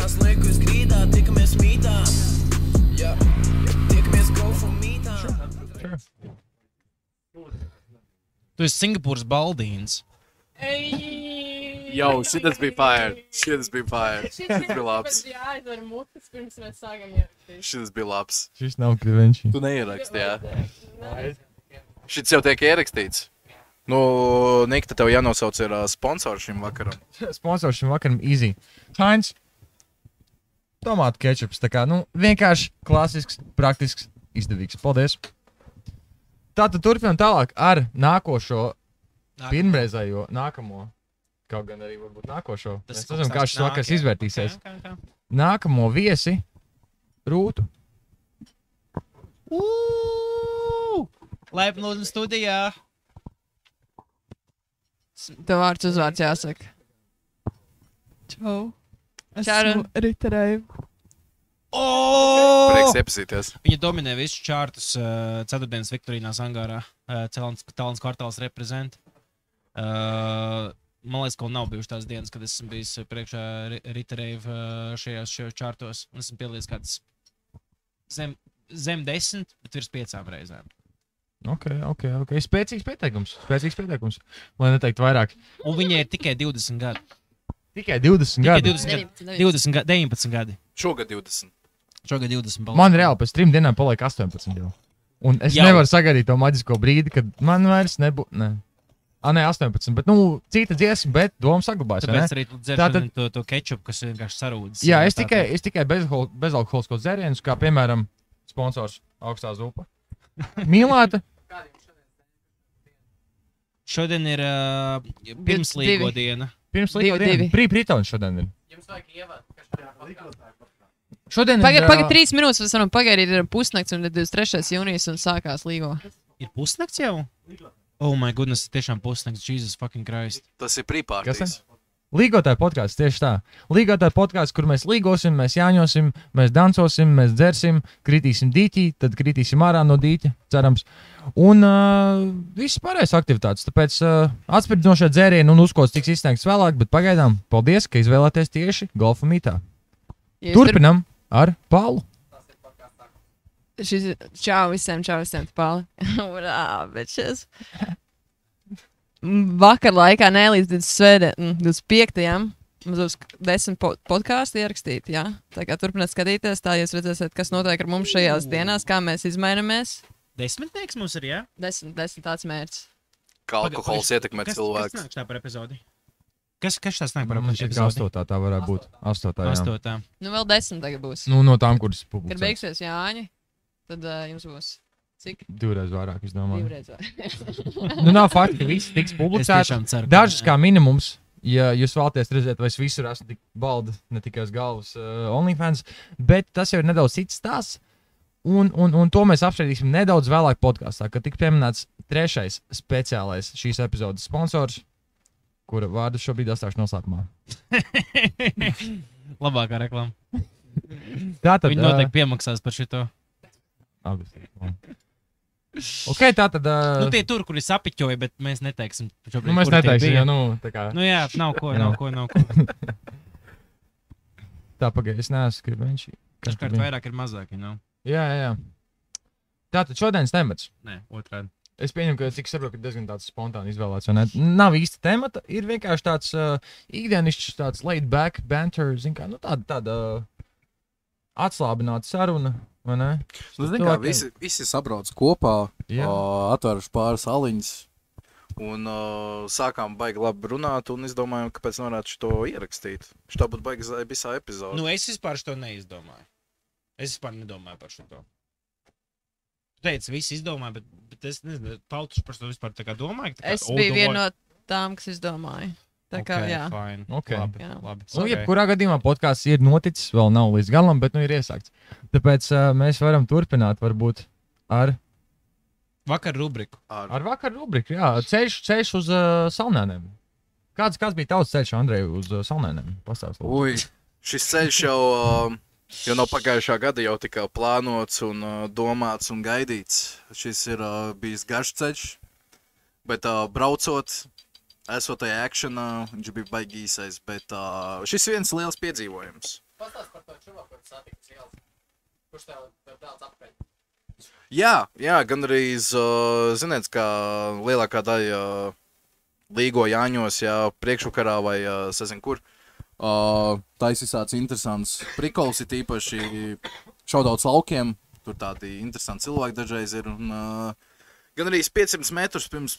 Tās liekas grīdā, tikamies mītā. Jā, tikamies go for mītā. Sure. Tu esi Singapūras Baldīns. Yo, šitas bija fire. Šitas bija labs. Jāizdara mutes, pirms mēs sākam ierakstīt. Šitas bija labs. Šis nav krivenči. Tu neieraksti, jā? Šits jau tiek ierakstīts. Nu, Nikta, tev jānosauc ir sponsors šim vakaram. Sponsors šim vakaram easy. Heinz. Tomātu kečups. Tā kā, vienkārši klasisks, praktisks, izdevīgs. Paldies. Tātad turpinām tālāk ar nākošo, pirmreizējo, nākamo. Kaut gan arī varbūt nākošo. Mēs zinām, kā šis vakars izvērtīsies. Nākamo viesi Rūtu. Laipni lūdzu studijā. Tev vārds uzvārds jāsaka. Čau. Esmu Riterēju. Prieks iepazīties. Viņa dominē visus čārtus ceturtdienas Viktorīnās angārā. Talents kvartāls reprezent. Man liekas, ka nav bijušas tās dienas, kad esmu bijis priekšā Riterēju šajos čārtos. Un esmu piedalījies kāds zem 10, bet virs 5 reizēm. Ok. Spēcīgs pieteikums. Lai neteikt vairāk. Un viņai ir tikai 20 gadi. Tikai 20 gadi. 19 gadi. Šogad 20. Šogad 20. Man reāli pēc 3 dienām paliek 18 jau. Un es nevaru sagaidīt to maģisko brīdi, kad man vairs nebūtu. Ne, 18, bet cita dziesma, bet doma saglabājas. Tāpēc arī tu dzeršana to kečupu, kas vienkārši sarūdas. Jā, es tikai bezalkoholiskos dzērienus, kā piemēram sponsors Augstā Zupa. Mīlēta. Šodien ir pirmslīgo diena. Pirmslīgo diena. Brīvprītons šodien ir. Jums vajag ievāt, ka šajā podkāstā. Šodien Pagaid 3 minūtes, mēs varam pagaidīt, ir pusnakts un 23. jūnijas un sākās līgo. Ir pusnakts jau? Oh my goodness, tiešām pusnakts, Jesus fucking Christ. Tas ir prīpārtīs. Līgotāja podkāsts, tieši tā. Līgotāja podkāsts, kur mēs līgosim, mēs jāņosim, mēs dancosim, mēs dzersim, kritīsim dīķī, tad kritīsim ārā no dīķa, cerams. Un viss pārējais aktivitātes. Tāpēc atspirdzinošie dzērieni un uzkods tiks izsniegts vēlāk, bet pagaidām paldies, ka izvēlēties tieši golfa mītā. Turpinam ar Paulu. Čau visiem, Pāli. Urā, bitches. Vakar laikā, ne līdz 25. Mums būs 10 podkāstu ierakstīt, jā. Tā kā turpināt skatīties, tā jūs redzēsiet, kas notiek ar mums šajās dienās, kā mēs izmainamies. 10 mums ir, jā? 10 tāds mērķis. Kā alkohols ietekmē cilvēku. Kas nāk tā par epizodi? Kas tas nāk par epizodi? 8. tā varētu būt. 8. jā. 8. Vēl 10 tagad būs. No tām, kuras publicēs. Kad beigsies Jāņi, tad jums būs cik? 2 reizes vairāk, es domāju. 2 reizes. Nav fakti, ka viss tiks publicēts. Dažas kā minimums, ja jūs vēlaties redzēt, vai es visur esmu tik balda, ne tikai uz galvas OnlyFans, bet tas jau ir nedaudz cits stāsts. Un to mēs apspriedīsim nedaudz vēlāk podkāstā, kad tika pieminēts 3. speciālais šīs epizodes sponsors, kura vārdu šobrīd atstāšu noslēpumā. Labākā reklāma. Tātad viņi noteikti piemaksās par šito. Ok, tātad... tie tur, kur es apiķoju, bet mēs neteiksim. Šobrīd, mēs neteiksim, jo, tā kā... jā, nav ko. Tā, pagaid, es neesmu skribenči. Kažkārt vairāk ir mazāk, Jā. Tātad šodienas temats. Nē, otrādi. Es pieņemu, ka cik saprotu, ka diezgan tāds spontāni izvēlēts, vai ne? Nav īsti temata, ir vienkārši tāds ikdienišķs, tāds laid back banter, zin kā, tāda atslābināta saruna, vai ne? Zin kā, visi sabrauc kopā, atvēruši pāris aliņas, un sākām baigi labi runāt, un es domāju, ka pēc norādu šo ierakstīt. Šitā būtu baigi visā epizode. Es vispār šo neizdomāju. Es vispār nedomāju par šo. Tu teici, visi izdomāja, bet es nezinu, Pautuši par to vispār tā kā domāju. Es biju viena no tām, kas izdomāja. Tā kā, jā. Fine. Okay. Labi. Jebkurā gadījumā podkāsts ir noticis, vēl nav līdz galam, bet ir iesākts. Tāpēc mēs varam turpināt varbūt ar... Vakar rubriku. Ar vakar rubriku, jā. Ceļš uz Salnēniem. Kāds bija tavs ceļš, Andrej, uz Salnēniem? Pastāst. Šis ceļš jau no pagājušā gada jau tika plānots un domāts un gaidīts. Šis ir bijis garš ceļš, bet braucot, esot tajā akšanā, viņš bija baigi īsais, bet šis viens liels piedzīvojums. Pastāst par to čuvaku, ko satikas ielas. Kurš tev daudz apkaļ? Jā, gan arī, ziniet, kā lielākā daļa līgo Jāņos, priekšvakarā vai sezin kur. Taisīs tāds interesants prikols, ir īpaši šaudauts laukiem. Tur tādi interesanti cilvēki dažreiz ir. Un, gan arī 500 metrus pirms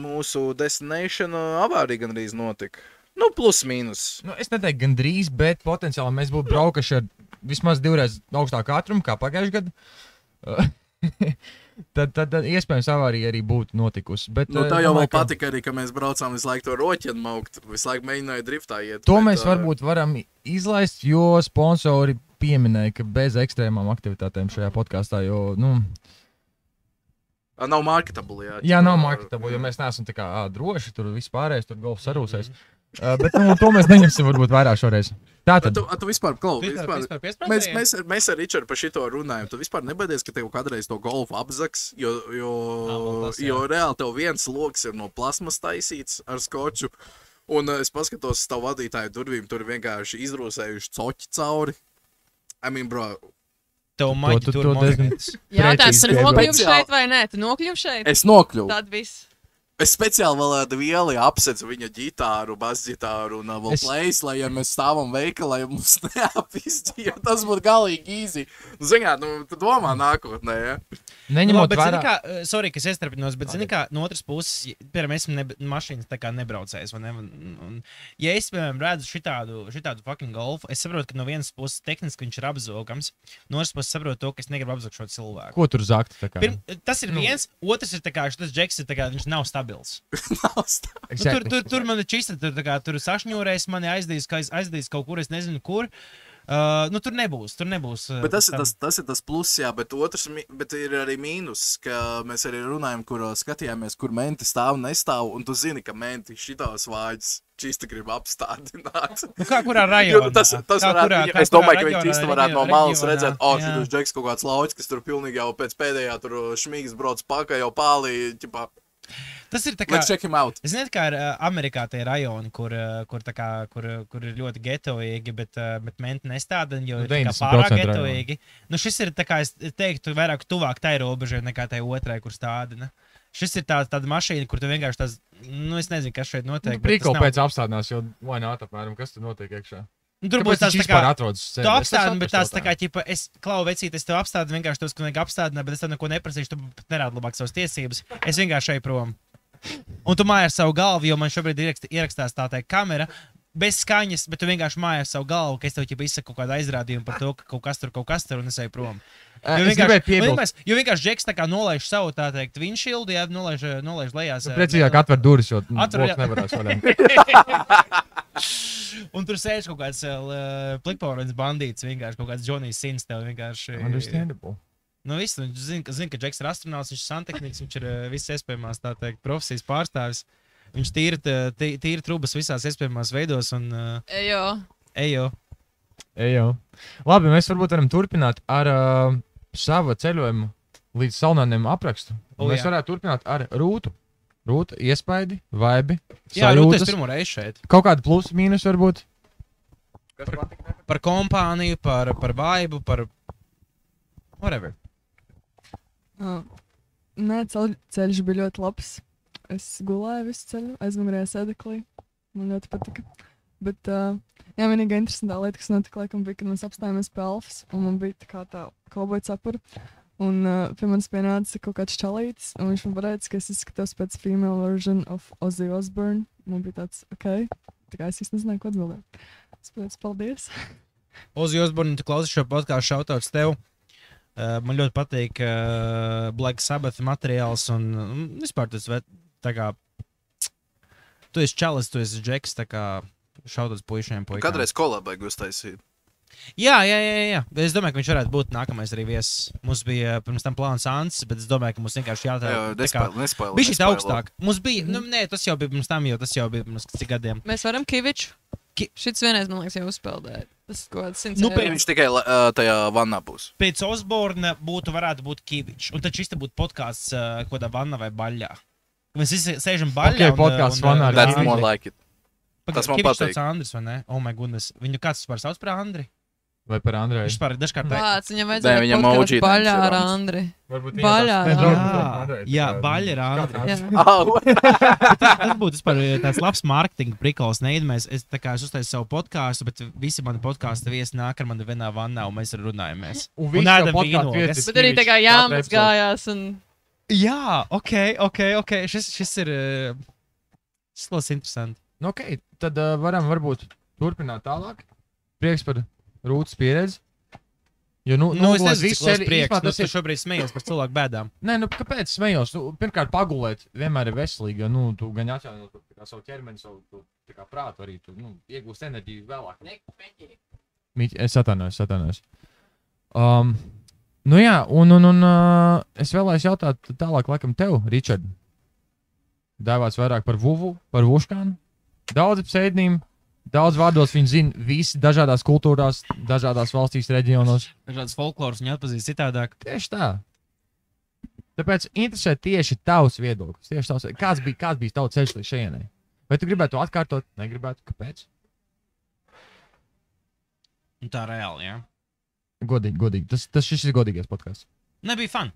mūsu destination avārija gan arī notika. Nu, plus mīnus. Nu, es neteiktu gandrīz, bet potenciāli mēs būtu braukuši ar vismaz 2 reizes augstāku ātrumu kā pagājušajā gadā. tad iespējams avārija arī būtu notikusi. Bet, tā jau man patika arī, ka mēs braucām visu laiku to roķienu maukt. Visu laiku mēģināju driftā iet. To mēs varbūt varam izlaist, jo sponsori pieminēja, ka bez ekstrēmām aktivitātēm šajā podkāstā, jo, nav marketable, jā. Jā, nav marketable, jo mēs neesam tā kā droši, tur viss pārējais, tur golfs sarūsēs. Bet to mēs neņemsim varbūt vairāk šoreiz. Tātad. Tu vispār, mēs ar Ričardu par šito runājam. Tu vispār nebaidies, ka tev kādreiz to golfu apzaks, jo reāli tev viens loks ir no plasmas taisīts ar skoču. Un es paskatos tavu vadītāju durvīm, tur vienkārši izrūsējuši coķi cauri. I mean, bro. Tev maģi tur monētas. Jautājums, tu nokļuvi šeit vai nē? Tu nokļuvi šeit? Es nokļuvu. Tad viss. Es speciāli vēl ar vieli apsedzu viņa ģitāru, basģitāru un vēl plējas, lai ja mēs stāvam veikalā, ja mums neapizģi, jo tas būtu galīgi easy. Nu, ziniet, tu domā nākotnē, ja? Neņemot bet, vērā. Sorry, ka es iestrapņos, bet zini kā, no otras puses, piemēram, esmu mašīnas tā kā nebraucējis, vai ne? Un, ja es, piemēram, redzu šitādu fucking golfu, es saprotu, ka no vienas puses tehniski viņš ir apzogams, no otras puses saprotu to, ka es negribu apzogt šo cilvēku. Ko tur zakt? Tas ir viens, otrs ir tā kā, šis Džeks ir tā kā, viņš nav stabils. Exactly. Tur man ir čista, tur sašņūrēs, mani aizdīs kaut kur, es nezinu kur. Tur nebūs. Bet tas ir tas pluss, jā, bet ir arī mīnus, ka mēs arī runājam, kur skatījāmies, kur menti stāv un nestāv, un tu zini, ka menti šitās vāģis čista grib apstādināt. Nu, kā kurā rajonā? Es domāju, ka viņi čista varētu no malas redzēt, šitas Džeks kaut kāds lauķis, kas tur pilnīgi jau pēc pēdējā tur šmīgas brauc pakaļ, jau pālī, ķipā. Tas ir tā kā, let's check him out. Ziniet, kā ir Amerikā tie rajoni, kur ir ļoti getoīgi, bet menti nestādina, jo ir tā kā pārāk getoīgi. Nu, šis ir tā kā, es teiktu, vairāk tuvāk tai robežai nekā tai otrai, kur stādina. Šis ir tāda mašīna, kur tu vienkārši tās, es nezinu, kas šeit notiek. Prikol pēc apstādinās, jo vai nāt apmēram, kas tur notiek iekšā? Tur būs tāds tā kā atrodas. Tu apstādini, bet tās tā kā, ķipa, es klau vecīt, es tev apstādinu, vienkārši tev skunīgi apstādināt, bet es tev neko neprasīšu, tu pat nerādi labāk savas tiesības. Es vienkārši šeit prom. Un tu māji ar savu galvu, jo man šobrīd ierakstās tā teikt kamera, bez skaņas, bet tu vienkārši māji ar savu galvu, ka es tev ķipa izsaku kaut kādu aizrādījumu par to, ka kaut kas tur un es eju prom. Jo vienkārši Džeks tā kā nolaiž savu, tā teikt, windshieldu, jā, nolaiž lejās. Precīzāk atver duris, jo loks nevarās vaļā. Un tur sēž kaut kāds plikporins bandīts, vienkārši kaut kāds Johnny Sins tev vienkārši. Understandable. Nu viss, viņš zina, ka Džeks ir astronauts, viņš ir santehniks, viņš ir viss iespējamās, tā teikt, profesijas pārstāvis. Viņš tīra trubas visās iespējamās veidos un... Ejo. Labi, mēs varbūt varam turpināt ar savu ceļojumu līdz Salnāniem aprakstu. Mēs varētu turpināt ar rūtu. Rūta, iespaidi, vaibi, sajūtas. Jā, rūta es pirmo reizi šeit. Kaut kādu plusu, mīnus varbūt. Par kompāniju, par vaibu, par whatever. Nē, ceļš bija ļoti labs. Es gulēju visu ceļu, aizmugurēju sēdeklī. Man ļoti patika. Bet, vienīgā interesantā lieta, kas notika, laikam, bija, kad mēs apstājāmies pie Alfas, un man bija tā kā tā kauboja cepura. Un pie manis pienāca kaut kāds čalītis, un viņš man pateica, ka es izskatos pēc female version of Ozzy Osbourne. Man bija tāds, ok, tā kā es īsti nezināju, ko atbildēt. Es pateicu, paldies. Ozzy Osbourne, tu klausies šo podkāstu, šautauts tev. Man ļoti patīk Black Sabbath materiāls, un vispār tas tā kā, tu esi čalis, tu esi Džeks, tā kā šautauts puišiem. Kādreiz kolābai uztaisīt? Jā. Es domāju, ka viņš varētu būt nākamais arī viesis. Mums bija pirms tam plāns Ants, bet es domāju, ka mums vienkārši nespoilē. Bija šī augstāk. Mums bija, nē, tas jau bija pirms tam, jo tas jau bija pirms cik gadiem. Mēs varam Kiviču. Šits vienreiz, man liekas, jau uzpeldēja. Tas kaut kāds 100 eiro. Viņš tikai tajā vannā būs. Pēc Osborna varētu būt Kivičs. Un tad šis te būtu podkāsts kādā vannā vai baļļā. Mēs visi sēžam baļļā. Ok, podkāsts vannā. That's more like it. Tas man Kivičs patīk. sauc Andris, vai ne? Oh my goodness. Viņu kāds vispār sauc par Andri? Vai par Andreju? Vispār dažkārt Vāc, viņam vajadzēja podkāstu baļā ar Andri. Baļā ar Andri. Jā, baļā ar Andri. Tas būtu vispār tāds labs mārketinga prikols. Es uztaisu savu podkāstu, bet visi mani podkāstu viesi nāk ar mani vienā vannā, un mēs runājamies. Un ēdam vīnu. Bet arī tā kā jāmazgājās un... Jā, ok. Šis ir... Tas ir interesanti. Nu, ok, tad varam varbūt turpināt tālāk. Prieks par Rūtas pieredzi. Jo, es nezinu, cik liels prieks. Tu šobrīd smejies par cilvēku bēdām. Nē, kāpēc smejos? Pirmkārt, pagulēt vienmēr ir veselīgi, jo, tu gan atjaunot savu ķermeni, savu prātu arī, tu iegūst enerģiju vēlāk. Es atvainojos. Nu jā, un es vēlēs jautāt tālāk laikam tev, Ričard. Dēvāts vairāk par Vuvu, par Vuškānu. Daudzi pseidnīmi, daudz vārdos viņi zina visi dažādās kultūrās, dažādās valstīs, reģionos. Dažādas folkloras viņi atpazīst citādāk. Tieši tā. Tāpēc interesē tieši tavs viedoklis. Kāds bija tavs ceļš līdz šejienai? Vai tu gribētu to atkārtot? Negribētu? Kāpēc? Tā reāli, jā. Godīgi. Šis ir godīgais podcasts. Nebija fun.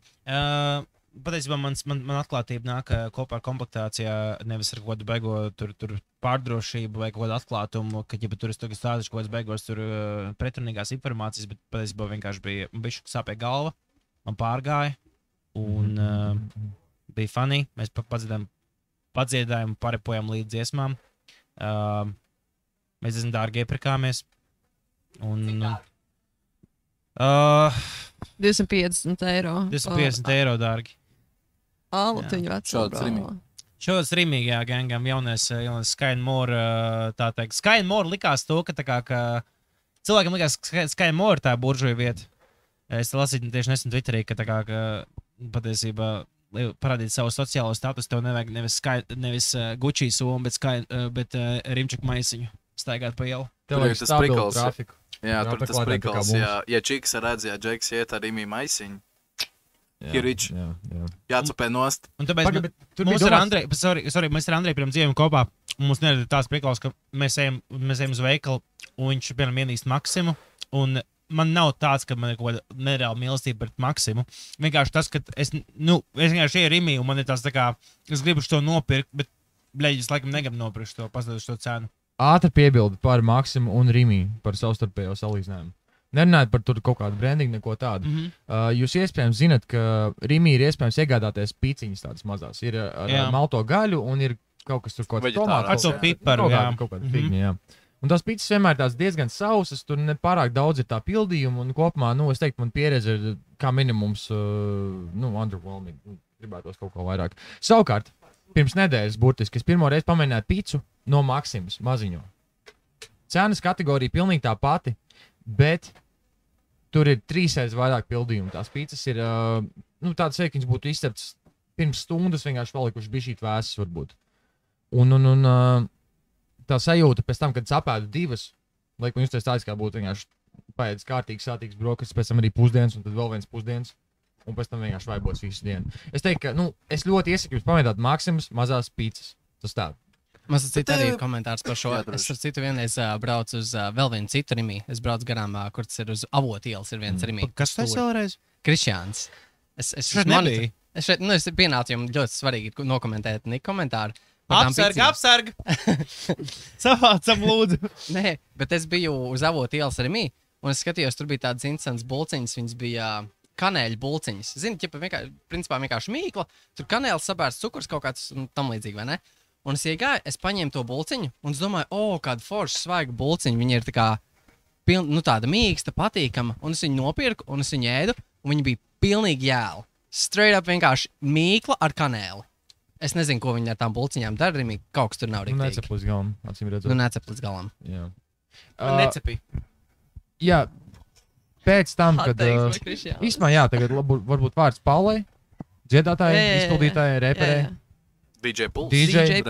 Patiesībā man atklātība nāk kopā ar komplektācijā, nevis ar kaut kādu beigo tur pārdrošību vai kaut kādu atklātumu, ka, ja tur es stāstīšu kaut kādas beigos tur pretrunīgās informācijas, bet patiesībā vienkārši bija bišķi sāpēja galva, man pārgāja, un bija funny. Mēs padziedājām, parepojām līdz dziesmām. Mēs diezgan dārgi iepirkāmies. Un... 250 eiro. 250 eiro dārgi. Lutiņu veco. Šāds rīmīgi, jā, gangam, jaunais Sky and More, tā teikt. Sky and More likās to, ka cilvēkam likās, ka Sky and More tā buržuja vieta. Es lasīju tieši nesen Twitterī, ka patiesībā parādīt savu sociālo statusu, tev nevajag nevis Gucci somu, bet rimčaku maisiņu staigāt pa ielu. Tev vajag stabilu grafiku. Jā, tur tas prikals, ja Džiks redz, ja Džiks iet ar Rīmī maisiņu, Hirič, jācapē nost. Un tāpēc mēs ar Andreju pirms dzīvējam kopā, un mums nerada tās prikals, ka mēs ejam uz veikalu, un viņš piemēram ienīst Maksimu, un man nav tāds, ka man ir kaut kāda nereāla mīlestība pret Maksimu. Vienkārši tas, ka es vienkārši eju Rīmī, un man ir tāds tā kā, es gribu šo nopirkt, bet, bļaļ, es laikam negribu nopirkt to, paskatīšu to cenu. Ātri piebildi par Maksimu un Rīmī par savstarpējo salīdzinājumu. Nerunājot par tur kaut kādu brandingu, neko tādu. Jūs iespējams zinat, ka Rīmī ir iespējams iegādāties pīciņas tādas mazās. Ir ar malto gaļu un ir kaut kas tur kaut kāds tomāts. Ar to piparu, jā. Kaut kāda figņa, jā. Un tās pīcis vienmēr tās diezgan sausas, tur nepārāk daudz ir tā pildījuma, un kopumā, es teiktu, man pieredze ir kā minimums, underwhelming. Gribētos kaut ko vairāk. Savukārt, pirms nedēļas burtiski, es pirmo reizi pamēģināju pīcu no Maksimas maziņo. Cenas kategorija pilnīgi tā pati, bet tur ir 3 reizes vairāk pildījumu. Tās pīcis ir, tāds veids, viņas būtu izcepts pirms stundas, vienkārši palikuši bišķīt vēsas varbūt. Un tā sajūta pēc tam, kad sapēdu 2, laikam jūs tāds kā būtu vienkārši paēdis kārtīgs, sātīgs brokastis, pēc tam arī pusdienas, un tad vēl viens pusdienas, un pēc tam vienkārši vaibos visu dienu. Es teiktu, ka, es ļoti iesaku jums pamēģināt Maksimas mazās pīcis. Tas tā. Man cits arī komentārs par šo. Es ar citu vienreiz braucu uz vēl vienu citu Rīmī. Es braucu garām, kur tas ir uz Avotu ielas, ir viens Rīmī. Kas tas vēlreiz? Krišjāns. Es nebiju. Es pienācu, jums ļoti svarīgi nokomentēt komentāru. Apsarg! Savācam lūdzu. Nē, bet es biju uz Avotu ielas Rīmī, un es skatījos, tur bija tādas interesantas bulciņas, viņas bija kanēļu bulciņas. Zini, principā vienkārši mīkla, tur kanēlis sabērts cukurs kaut kāds tam līdzīgi, vai ne? Un es iegāju, es paņēmu to bulciņu, un es domāju, kāda forša svaiga bulciņa. Viņa ir tā kā, tāda mīksta, patīkama, un es viņu nopirku, un es viņu ēdu, un viņa bija pilnīgi jēla. Straight up vienkārši mīkla ar kanēli. Es nezinu, ko viņi ar tām bulciņām dara, kaut kas tur nav rīktīgi. Necep līdz galam, acīm redzot. Necep līdz galam. Jā. Necepi. Jā, pēc tam, kad... Īsmā, jā, tagad varbūt vārds Paulai, dziedātāji, izpildītāji, reperē. DJ Puls. DJ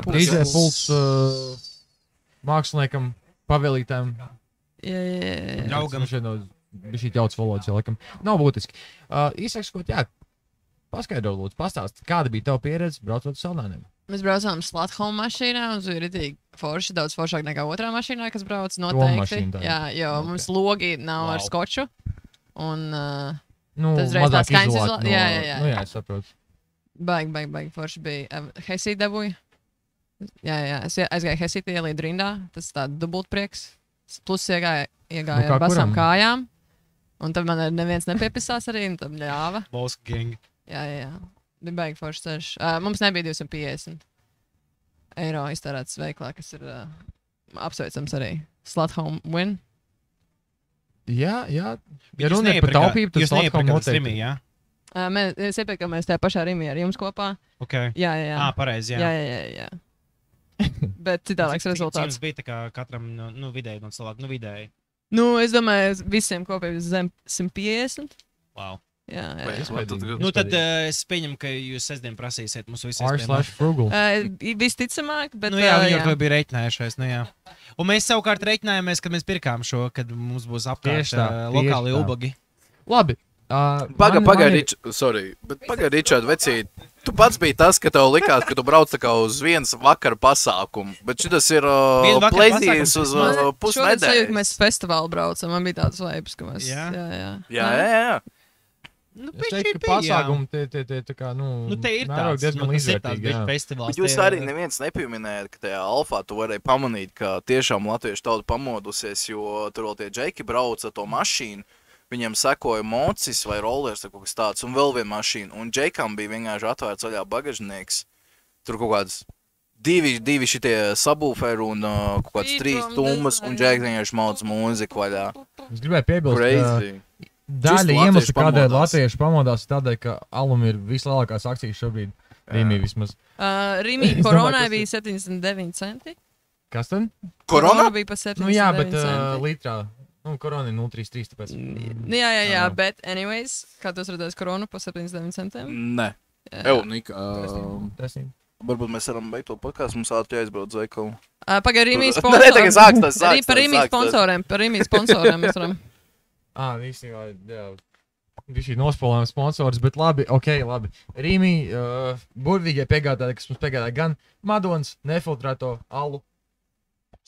Puls māksliniekam, pavēlītājam. Jā. Draugam. Bija šī jauts valodas, laikam. Nav būtiski. Īsāk sakot, jā, paskaidro, lūdzu, pastāst, kāda bija tava pieredze braucot uz Saldēniem? Mēs braucām Slathome mašīnā, un tas bija ritīgi forši, daudz foršāk nekā otrā mašīnā, kas brauc noteikti. Jā, jo mums logi nav ar skoču, un tas reiz tās skaņas izlāt. Jā. Nu jā, es saprotu. Baigi forši bija. Hesī dabūja. Jā, es aizgāju Hesīti, ielīdu rindā, tas tā dubultprieks, plus iegāju ar basām kājām, un tad man neviens nepiepisās arī, un tad ļāva. Bolska gang. Jā. Bija baigi forši ceļš. Mums nebija 250 eiro iztērētas veiklā, kas ir apsveicams arī. Slathome win. Jā. Ja runa ir par taupību, tad Slathome noteikti. Jā? Mēs iepirkamies tajā pašā Rimī ar jums kopā. Okay. Jā. Pareizi, jā. Jā. Bet citādāks rezultāts. Cik bija tā kā katram, vidēji no cilvēku, vidēji? Es domāju, visiem kopīgi zem 150. Wow. Jā. Tad es pieņemu, ka jūs sestdien prasīsiet mums visu R/Frugal. Visticamāk, bet... Viņi ar to bija reiķinājušies, Un mēs savukārt reiķinājāmies, kad mēs pirkām šo, kad mums būs apkārt lokāli ubagi. Labi. Pagaidi, Ričard, vecīt. Tu pats biji tas, ka tev likās, ka tu brauc tā kā uz vienas vakara pasākumu, bet šitas ir plezījis uz pusnedēļas. Šodien mēs festivālu braucam, man bija tāds vibes, ka mēs... Jā. Es teiktu, ka pasākumi tā kā, te ir tāds, diezgan līdzvērtīgi, jā. Festivāls. Jūs arī neviens nepieminējat, ka tajā alfā tu varēji pamanīt, ka tiešām latviešu tauta pamodusies, jo tur vēl tie džeki brauca to mašīnu, viņam sekoja mocis vai rollers vai kaut kas tāds, un vēl viena mašīna, un džekam bija vienkārši atvērts vaļā bagažnieks, tur kaut kāds divi šitie sabūferi un kaut kāds 3 stummas, un džeks vienkārši mauc mūziku vaļā. Es gribēju piebilst, daļa iemeslu, kādēļ latvieši pamodās, ir tādēļ, ka alum ir vislielākās akcijas šobrīd. Rīmī vismaz. Rīmī koronai bija 79 centi. Kas tad? Korona bija pa 79 centi. Jā, bet litrā. Korona ir 0,33, tāpēc. Jā, bet anyways, kā tu redzēsi koronu pa 79 centiem? Nē. Nika. Varbūt mēs varam beigt to podkāstu, mums ātri jāizbrauc uz veikalu. Pagaid, Rīmī sponsoriem. Sāks. Par Rīmī sponsoriem mēs varam. Īstenībā, jā. Viņš nospolējām sponsors, bet labi. Rīmī, burvīgie piegādātāji, kas mums piegādāja gan Madonas, nefiltrēto alu,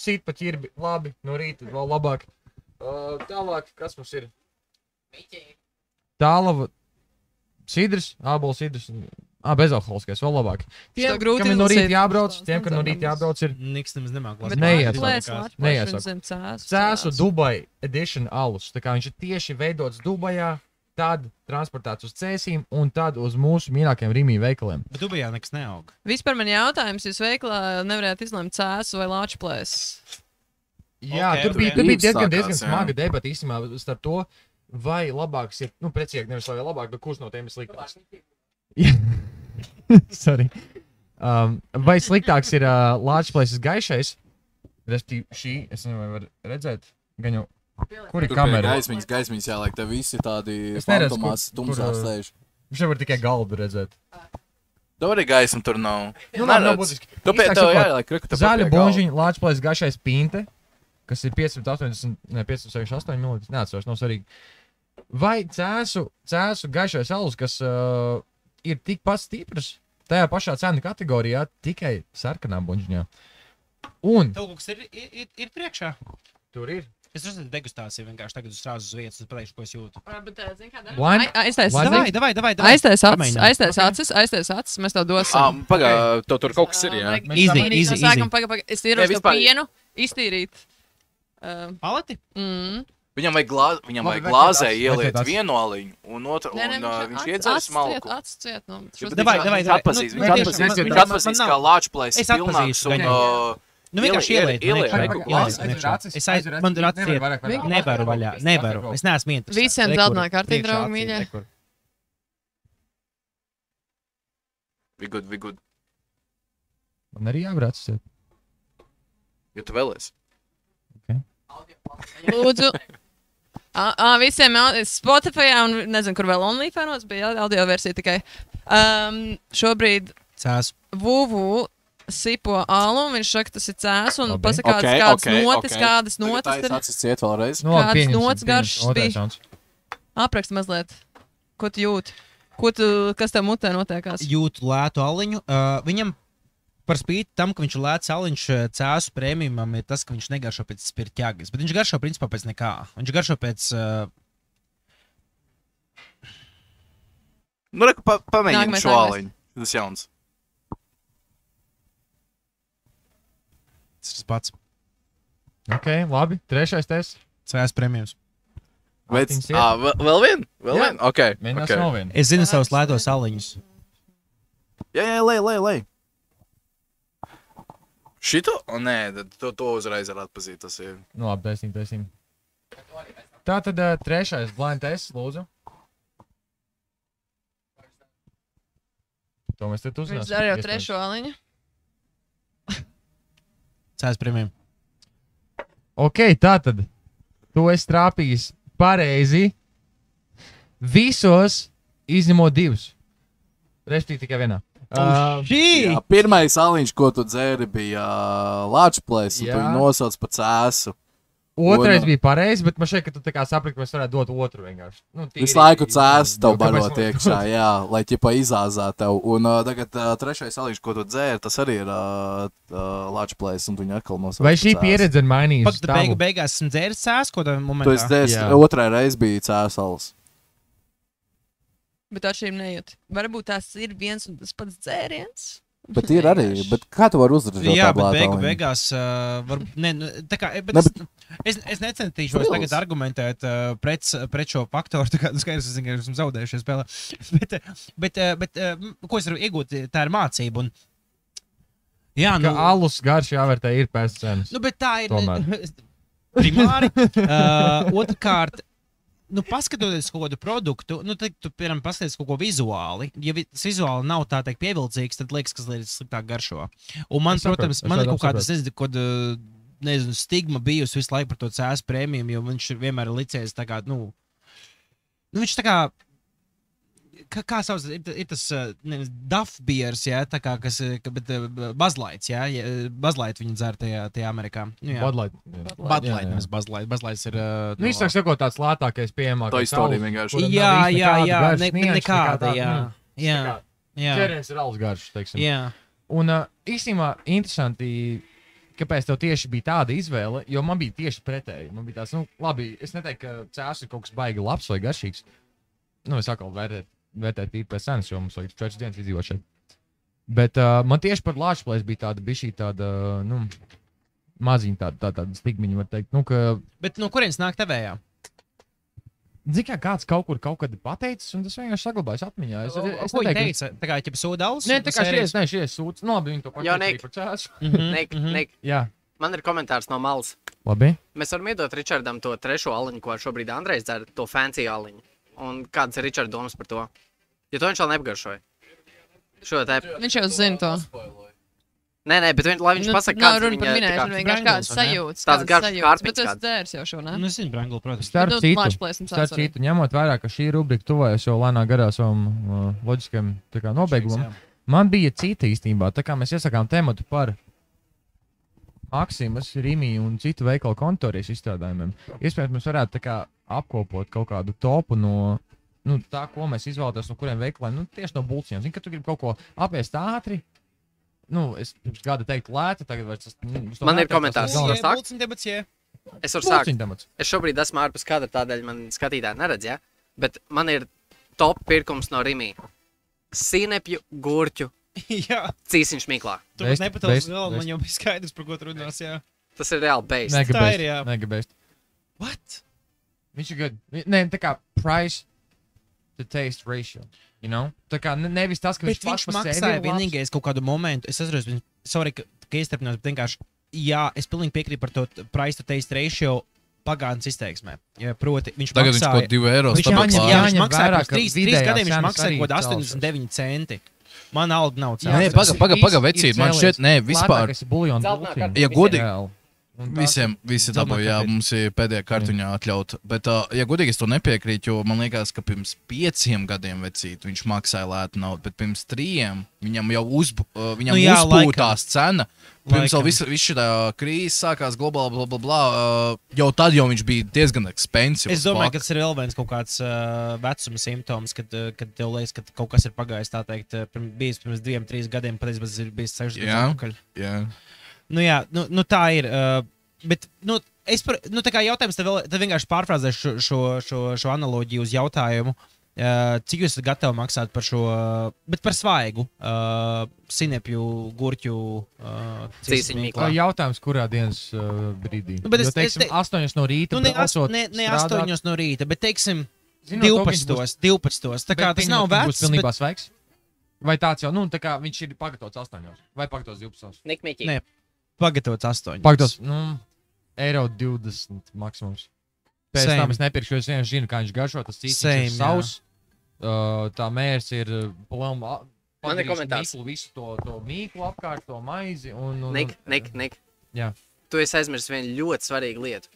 sīt pa ķirbi, labi, no rīta vēl labāk. Tālāk, kas mums ir? Tālava, sidrs, ābola sidrs, bezalkoholiskais, vēl labāk. Tiem, kam ir no rīta jābrauc, ir... Niks nemaz nemāk. Neiesāk. Cēsu Dubai Edition alus. Tā kā viņš ir tieši veidots Dubajā, tad transportēts uz Cēsīm un tad uz mūsu mīļākajiem Rīmī veikaliem. Bet Dubajā nekas neaug. Vispār man jautājums, jūs veiklā nevarētu izlemt Cēsu vai Lāčplēs? Jā, tur bija diezgan smaga debata īstenībā starp to, vai labāks ir, precīzāk nevis vai labāk, bet kurš no tiem ir sliktāks. Sorry. Vai sliktāks ir Lāčplēsis gaišais? Restīvi šī, es nezinu, vai var redzēt, gan jau, kur ir kamera? Gaismiņas jāliek, te visi tādi fantomās tumsās sēž. Viņš jau var tikai galdu redzēt. Tev arī gaisma tur nav. Nav būtiski. Zaļa bonžiņa, Lāčplēsis gaišais pinte, kas ir 568 minūtes, neatceros, nav svarīgi. Vai Cēsu gaišais alus, kas ir tikpat stiprs tajā pašā cenu kategorijā, tikai sarkanā bonžiņā. Un... Tev kaut kas ir priekšā? Tur ir. Es redzēju degustāciju vienkārši tagad uz strāzes uz vietas, un pateikšu, ko es jūtu. Bet, zini, kā dara? Aiztais acis, mēs tev dosim. Tev tur kaut kas ir, jā? Easy. Es ierošu to pienu iztīrīt. Paleti? Viņam vajag glāzē ieliet vienu aliņu, un viņš iedzēs smalku. Viņš atpazīs, kā Lāčplēsis pilnāks un... vienkārši ieliet. Man ir acis iet. Nevaru. Es neesmu interesēts. Visiem zeltnā kārtīgi, draugi, mīļie. We good. Man arī jābrāc iet. Jo tu vēlies. Lūdzu. Visiem Spotify un nezinu, kur vēl OnlyFans bija audio versija tikai. Šobrīd Cēsu. Vuvu sipo alu, un viņš saka, tas ir Cēsu, un pasaka, kādas notis ir. Acis ciet vēlreiz. Kādas notis garšas bija. Aprakst mazliet, ko tu jūti. Kas tev mutē notiekās? Jūtu lētu aliņu. Viņam par spīti tam, ka viņš ir lēts aliņš cēsu prēmijumam, ir tas, ka viņš negaršo pēc spirtjagas. Bet viņš garšo principā pēc nekā. Viņš garšo pēc... Nu, reku, pamēģinām šo aliņu. Tas jauns. Tas pats. Ok, labi. Trešais tests. Cēsu prēmijums. Vēl vien? Ok. Mēģinās vēl vien. Es zinu savus lētos aliņus. Jā, lej. Šito? Nē, to uzreiz var atpazīt, tas ir. Nu, labi, taisnīm. Tātad trešais blind tests, lūdzu. To mēs te uzzināsim. Viņš dara jau trešo aliņu. Cēsu prēmijum. Ok, tātad. Tu esi trāpījis pareizi visos izņemot 2. Respektīvi tikai vienā. Jā, pirmais aliņš, ko tu dzēri, bija Lāčplēs, un tu viņu nosauc par cēsu. Otrais bija pareizi, bet man šeit, ka tu tā kā saprati, ka mēs varētu dot otru vienkārši. Visu laiku cēsu tev barot iekšā, jā, lai ķipa izāzā tev. Un tagad trešais aliņš, ko tu dzēri, tas arī ir Lāčplēs, un tu viņu atkal nosauc par cēsu. Vai šī pieredze ir mainījusi tavu? Beigās esmu dzēris cēsu, ko tev momentā? Tu esi dzēris, otrai reiz bija cēsu alis. Bet atšķirība nejūt. Varbūt tās ir viens un tas pats dzēriens. Bet ir arī, bet kā tu vari uzredzēt tā blāta aliņu? Jā, bet beigās, tā kā, es necentīšos tagad argumentēt pret šo faktoru, tā kā skaidrs, ka esmu zaudējušies spēlē. Bet ko es varu iegūt, tā ir mācība. Un, jā, ka alus garš jāvērtē ir pēc cenas. Nu, bet tā ir primāri. Otrkārt, nu, paskatoties kaut kādu produktu, nu, tad tu, piemēram, paskaties kaut ko vizuāli. Ja tas vizuāli nav tā teikt pievilcīgs, tad liekas, ka tas sliktāk garšo. Un man, protams, man ir kaut kāda, nezinu, stigma bijusi visu laiku par to cēsu prēmiju, jo viņš vienmēr ir licies tā kā, nu, viņš tā kā sauc, ir tas Duff beers, jā, tā kā, bet Bazlaits, jā, Bazlaits viņi dzer tajā Amerikā. Badlight, nevis Bazlight. Bazlaits ir... Nu, viņš sakot tāds lētākais pieejamākais. To istoriju vienkārši. Jā, nekāda, jā. Ķeriens ir alus garš, teiksim. Jā. Un īstenībā interesanti, kāpēc tev tieši bija tāda izvēle, jo man bija tieši pretēji. Man bija tāds, nu, labi, es neteiktu, ka cēs ir kaut kas baigi labs vai garšīgs. Nu, es atkal vērtēt tīri pēc cenas, jo mums vajag 4 dienas izdzīvot šeit. Bet man tieši par Lāčplēs bija tāda bišķī tāda, nu, maziņa tāda stigmiņa, var teikt. Nu, ka... Bet no kurienes nāk tevējā? Zini, kā kāds kaut kad pateicis, un tas vienkārši saglabājas atmiņā. Ko viņi teica? Tā kā ķipa sūdals? Nē, tā kā šies sūds. Nu, labi, viņi to pateica par cēsu. Nik. Jā. Man ir komentārs no malas. Labi. Mēs varam iedot Ričardam to trešo aliņu, ko šobrīd Andrejs dzer, to fancy aliņu. Un kādas ir Ričarda domas par to? Jo to viņš vēl neapgaršoja. Viņš jau zina to. Nē, bet lai viņš pasaka, kāds runa par minēšanu, vienkārši kāds sajūtas. Tāds garš kārpiņš. Bet tu esi dzērs jau šo, ne? Nu, es zinu, Brangli, protams. Starp citu, ņemot vērā, ka šī rubrika tuvojas jau lēnā garā savam loģiskajam nobeigumam, man bija cita īstenībā. Tā kā mēs iesakām tematu par Maksimas, Rimi un citu veikalu kontorijas izstrādājumiem. Iespējams, mēs varētu tā kā apkopot kaut kādu topu no tā, ko mēs izvēlētos, no kuriem veikaliem, nu, tieši no bulciņiem. Zini, ka tu gribi kaut ko apēst ātri. Nu, es pirms gada teiktu lēta, tagad vairs tas... Man ir komentārs. Es varu sākt. Es šobrīd esmu ārpus kadra, tādēļ man skatītāji neredz, ja? Bet man ir top pirkums no Rimi. Sīnepju, gurķu, cīsiņš Miklā. Tu pat nepatals vēl, man jau bija skaidrs, par ko tu runās, jā. Tas ir reāli based. Mega based. What? Viņš ir good. Nē, tā kā price to taste ratio, you know? Tā kā nevis tas, ka viņš pats par sevi ir labs. Vienīgais kaut kādu momentu, es atceros, sorry, ka iestarpinās, bet vienkārši, jā, es pilnīgi piekrītu par to price to taste ratio pagātnes izteiksmē. Ja, proti, viņš tagad maksāja... Viņš kaut 2 eiro viņš maksāja pirms 3 gadiem, viņš maksāja kaut 89 centi. Man alga nav cēlās. Nē, paga, vecīt, man šķiet, nē, vispār. Lētākais ir buljons. Ja godīgi. Visi dabūja, jā, mums ir pēdējā kartiņā atļaut. Bet, ja godīgi, es to nepiekrītu, jo man liekas, ka pirms 5 gadiem vecīt viņš maksāja lētu naudu, bet pirms 3 viņam jau uzpūtās cena. Pirms vēl viss šī krīze sākās globāli, blablabla, jau tad jau viņš bija diezgan expensive. Es domāju, ka tas ir vēl viens kaut kāds vecuma simptoms, kad tev liekas, ka kaut kas ir pagājis, tā teikt, bijis pirms 2-3 gadiem, patiesībā tas ir bijis 6 gadus atpakaļ. Jā. Nu jā, nu tā ir, bet, tā kā jautājums, tad vienkārši pārfrāzēšu šo analoģiju uz jautājumu, cik jūs esat gatavi maksāt par šo, bet par svaigu sinepju, gurķu cīsiņu mīklā. Jautājums, kurā dienas brīdī? Bet jo, teiksim, 8 no rīta. Ne 8 no rīta, bet teiksim 12. Tā kā tas nav vecs. Būs pilnībā svaigs? Vai tāds jau, tā kā viņš ir pagatavots 8 vai pagatavots 12? Nikmiķi. Nē, pagatavots 8. Pagatavots, €20 maksimums. Pēc tam es nepirkšu, jo es vienkārši zinu, kā viņš garšo, tas cīsiņš ir savs. Tā mērs ir Man ir komentārs. Visu to mīklu apkārt, to maizi. Nik. Jā. Tu esi aizmirsis vienu ļoti svarīgu lietu.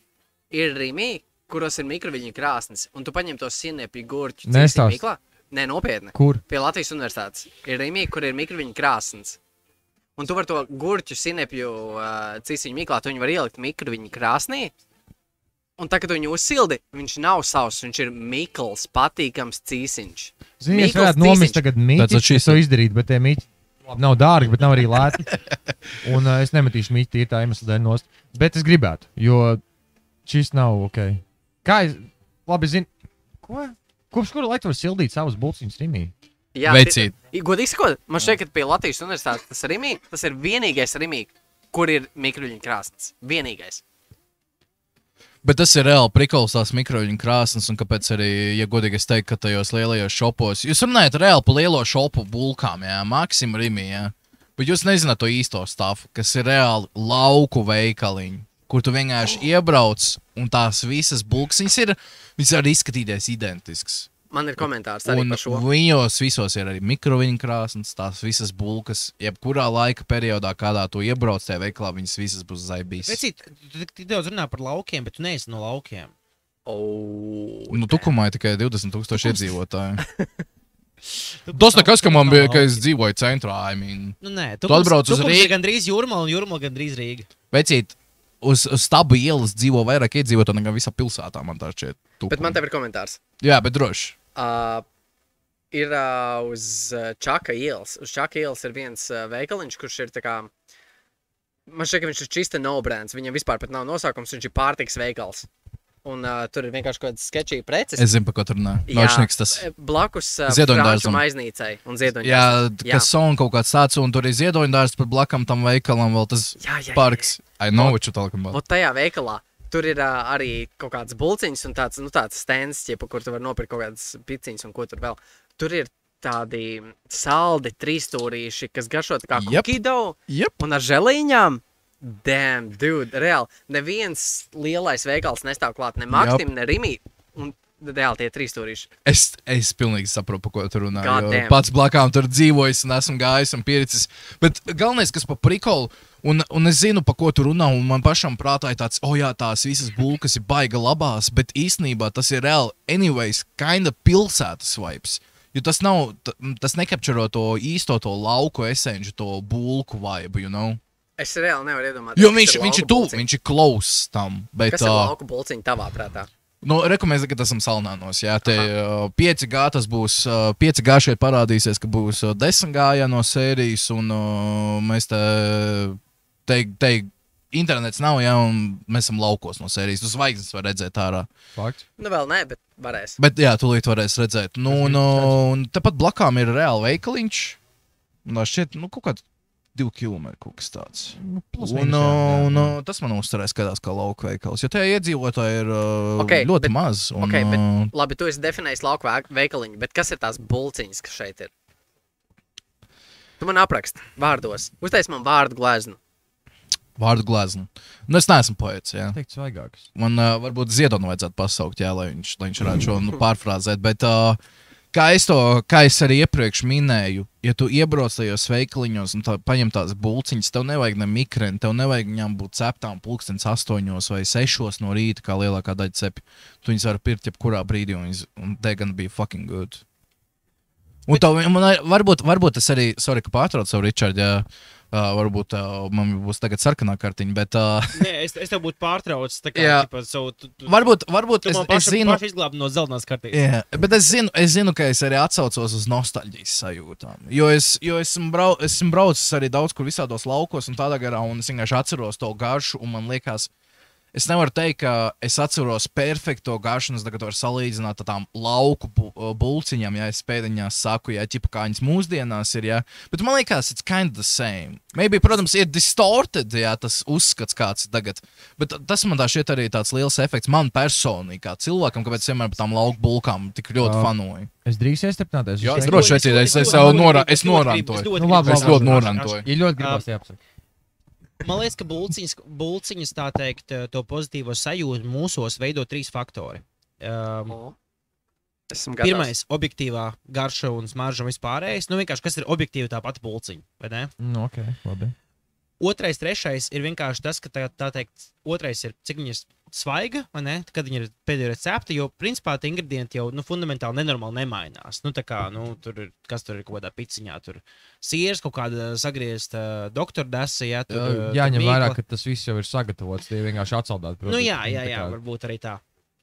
Ir Rīmī, kuros ir mikroviļņu krāsnes, un tu paņem to sinepju gurķu cīsiņu mīklā. Nē, nopietni. Kur? Pie Latvijas universitātes. Ir Rīmī, kur ir mikroviļņu krāsnes. Un tu var to gurķu sinepju cīsiņu mīklā, tu viņu var ielikt mikroviļņu krāsnī. Un tā, kad tu viņu uzsildi, viņš nav savs, viņš ir mikls, patīkams cīsiņš. Zini, es varētu nomist tagad mīti, es to izdarītu, bet tie mīti nav dārgi, bet nav arī lēti. Un es nemetīšu mīti tīri tā iemesla dēļ nost. Bet es gribētu, jo šis nav ok. Kā es, labi zinu, ko? Kopš kura laika var sildīt savus bulciņus Rimī? Jā, Veicīt. Godīgi sakot, man šķiet, ka pie Latvijas universitātes tas Rimī, tas ir vienīgais Rimī, kur ir mikroviļņu krāsnes. Vienīgais. Bet tas ir reāli prikols tās mikroviļņu krāsnes, un kāpēc arī, ja godīgi es teiktu, ka tajos lielajos šopos, jūs runājat reāli pa lielo šopu bulkām, jā, Maksim Rimī, jā. Bet jūs nezināt to īsto stāfu, kas ir reāli lauku veikaliņi, kur tu vienkārši iebrauc, un tās visas bulksiņas ir, viņas var izskatīties identisks. Man ir komentārs arī par šo. Un viņos visos ir arī mikroviļņu krāsnes, tās visas bulkas, jebkurā laika periodā, kādā tu iebrauc tajā veikalā, viņas visas būs zaibīs. Vecīt, tu daudz runā par laukiem, bet tu neesi no laukiem. Tukumā ir tikai 20,000 iedzīvotāji. Tas nekas, ka man bija, ka es dzīvoju centrā, Nē, tu atbrauc uz Rīgu. Ir gandrīz Jūrmala un Jūrmala gandrīz Rīga. Vecīt, uz Stabu ielas dzīvo vairāk iedzīvotāji nekā visā pilsētā, man tā šķiet. Bet man tev ir komentārs. Jā, bet droši. Ir uz Čaka ielas. Uz Čaka ielas ir viens veikaliņš, kurš ir tā kā... Man šķiet, ka viņš ir čista no-brands. Viņam vispār pat nav nosaukums, viņš ir pārtiks veikals. Un tur ir vienkārši kaut kāds sketčī preces. Es zinu, pa ko tur runā. Nočniks tas. Blakus franču maiznīcai un ziedoņdārzam. Jā, kas son kaut kāds tāds, un tur ir ziedoņdārs par blakam tam veikalam, vēl tas parks. I know what you talking about. Tajā veikalā tur ir arī kaut kāds bulciņš un tāds stands, kur tu var nopirkt kaut kādas piciņas un ko tur vēl. Tur ir tādi saldi trīsstūrīši, kas garšo tā kā kukido un ar želiņām. Damn, dude, reāli. Neviens lielais veikals nestāv klāt, ne Maksim, ne Rimī. Un reāli tie trīsstūrīši. Es pilnīgi saprotu, par ko tu runā. Pats blakām tur dzīvojis un esmu gājis un piericis. Bet galvenais, kas pa prikolu, un es zinu, pa ko tu runā, un man pašam prātā ir tāds, jā, tās visas bulkas ir baiga labās, bet īstenībā tas ir reāli, anyways, kinda pilsētas vibes. Jo tas nav, tas nekapčaro to īsto to lauku esenču, to bulku vibe, you know? Es reāli nevaru iedomāties. Jo viņš ir tuvu, viņš ir close tam. Bet, kas ir lauku bulciņi tavā prātā? Rekomendēju, ka tas esam Salnānos. Jā, te 5G tas būs, 5G šeit parādīsies, ka būs 10G no sērijas, un mēs te internets nav, jā, un mēs esam laukos no sērijas. Tu zvaigznes var redzēt ārā. Fakts? Vēl nē, bet varēs. Bet jā, tūlīt varēs redzēt. Un tepat blakām ir reāli veikaliņš. Un šķiet, kaut kāds 2 kilometri kaut kas tāds. Un tas man uzturēs skatās kā lauku veikals. Jo tajā iedzīvotāji ir ļoti maz. Bet labi, tu esi definējis lauku veikaliņu, bet kas ir tās bulciņas, kas šeit ir? Tu man apraksti vārdos. Uztais man vārdu gleznu. Vārdu gleznu. Es neesmu poets, jā. Teikt svaigāks. Man varbūt Ziedonu vajadzētu pasaukt, jā, lai viņš varētu šo pārfrāzēt. Bet Kā es arī iepriekš minēju, ja tu iebrauc tajos veikaliņos un paņem tās bulciņas, tev nevajag ne mikreni, tev nevajag viņām būt ceptām 8:00 vai 6:00 no rīta, kā lielākā daļa cepi. Tu viņas var pirkt jebkurā brīdī, un they gonna be fucking good. Un varbūt es arī, sorry, ka pārtrauc savu Richard, ja varbūt man būs tagad sarkanā kartiņa, bet... Nē, es tev būtu pārtraucis, tā kā, ķipa, savu... Varbūt es zinu... Paši izglābi no zeltnās kartītes. Jā, bet es zinu, ka es arī atsaucos uz nostalģijas sajūtām. Jo esmu braucis arī daudz kur visādos laukos un tādā garā, un es vienkārši atceros to garšu, un man liekas... Es nevaru teikt, ka es atceros perfekto garšu, un es tagad varu salīdzināt ar tām lauku bulciņām, ja es pēdiņās saku, ja ķipa kā viņas mūsdienās ir, ja. Bet man liekas, it's kind of the same. Maybe, protams, ir distorted, ja, tas uzskats kāds tagad. Bet tas man tā šķiet arī tāds liels efekts man personīgi, kā cilvēkam, kāpēc vienmēr par tām lauku bulkām tik ļoti fanoju. Es drīz iestrepināties. Jā, es droši vien, es norantoju. Nu labi, es ļoti norantoju. Ja ļoti gribas jāapsaka. Man liekas, ka bulciņas, tā teikt, to pozitīvo sajūtu mūsos veido 3 faktori. Pirmais - objektīvā garša un smarža un vispārējais. Nu, vienkārši, kas ir objektīvi tā pati bulciņa, vai ne? Nu, ok, labi. Otrais, trešais ir vienkārši tas, ka tā teikt, otrais ir, cik viņas svaiga, vai ne? Kad viņa ir pēdējo reizi cepta, jo, principā, tie ingredienti jau, fundamentāli nenormāli nemainās. Nu, tā kā, tur ir, kas tur ir kaut kādā piciņā, tur siers, kaut kāda sagriezta doktora desa, ja, tur... Jāņem vērā, ka tas viss jau ir sagatavots, tie vienkārši atsaldāti. Nu, jā, varbūt arī tā.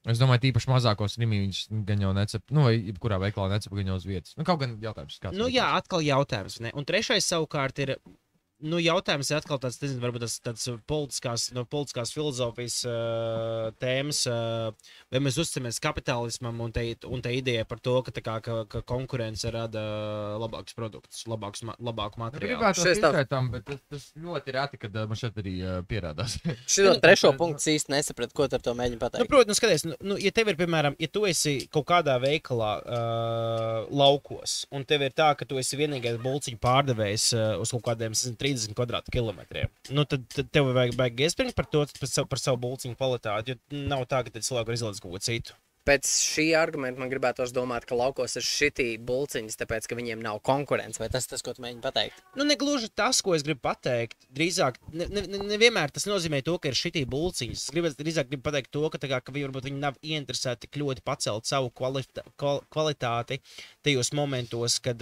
Es domāju, tīpaši mazākos rimī viņš gan jau necep, vai jebkurā veikalā necep gan jau uz vietas. Nu, kaut gan jautājums kāds. Nu, jā, atkal jautājums, ne? Un trešais savukārt ir... jautājums ir atkal tāds, nezinu, varbūt tāds politiskās filozofijas tēmas, vai mēs uzticamies kapitālismam un te ideja par to, ka konkurence rada labākus produktus, labāku materiālu. Gribētu izpētām, bet tas ļoti reti, kad man šeit arī pierādās. Šito trešo punktu īsti nesaprat, ko ar to mēģinu pateikt. Nu, protams, skaties, ja tev ir, piemēram, ja tu esi kaut kādā veikalā laukos, un tev ir tā, ka tu esi vienīgais bulciņu pārdevējs uz kaut kādiem 30 kvadrātkilometriem. Nu, tad tev vajag iespringt par to, par savu bulciņu kvalitāti, jo nav tā, ka tad cilvēku var izlaizt kaut ko citu. Pēc šī argumenta man gribētos domāt, ka laukos ir šitī bulciņas, tāpēc, ka viņiem nav konkurence, vai tas, ko tu mēģini pateikt? Nu, negluži tas, ko es gribu pateikt. Drīzāk, nevienmēr tas nozīmē to, ka ir šitī bulciņas. Es drīzāk gribu pateikt to, ka varbūt viņi nav ieinteresēti tik ļoti pacelt savu kvalitāti tajos momentos, kad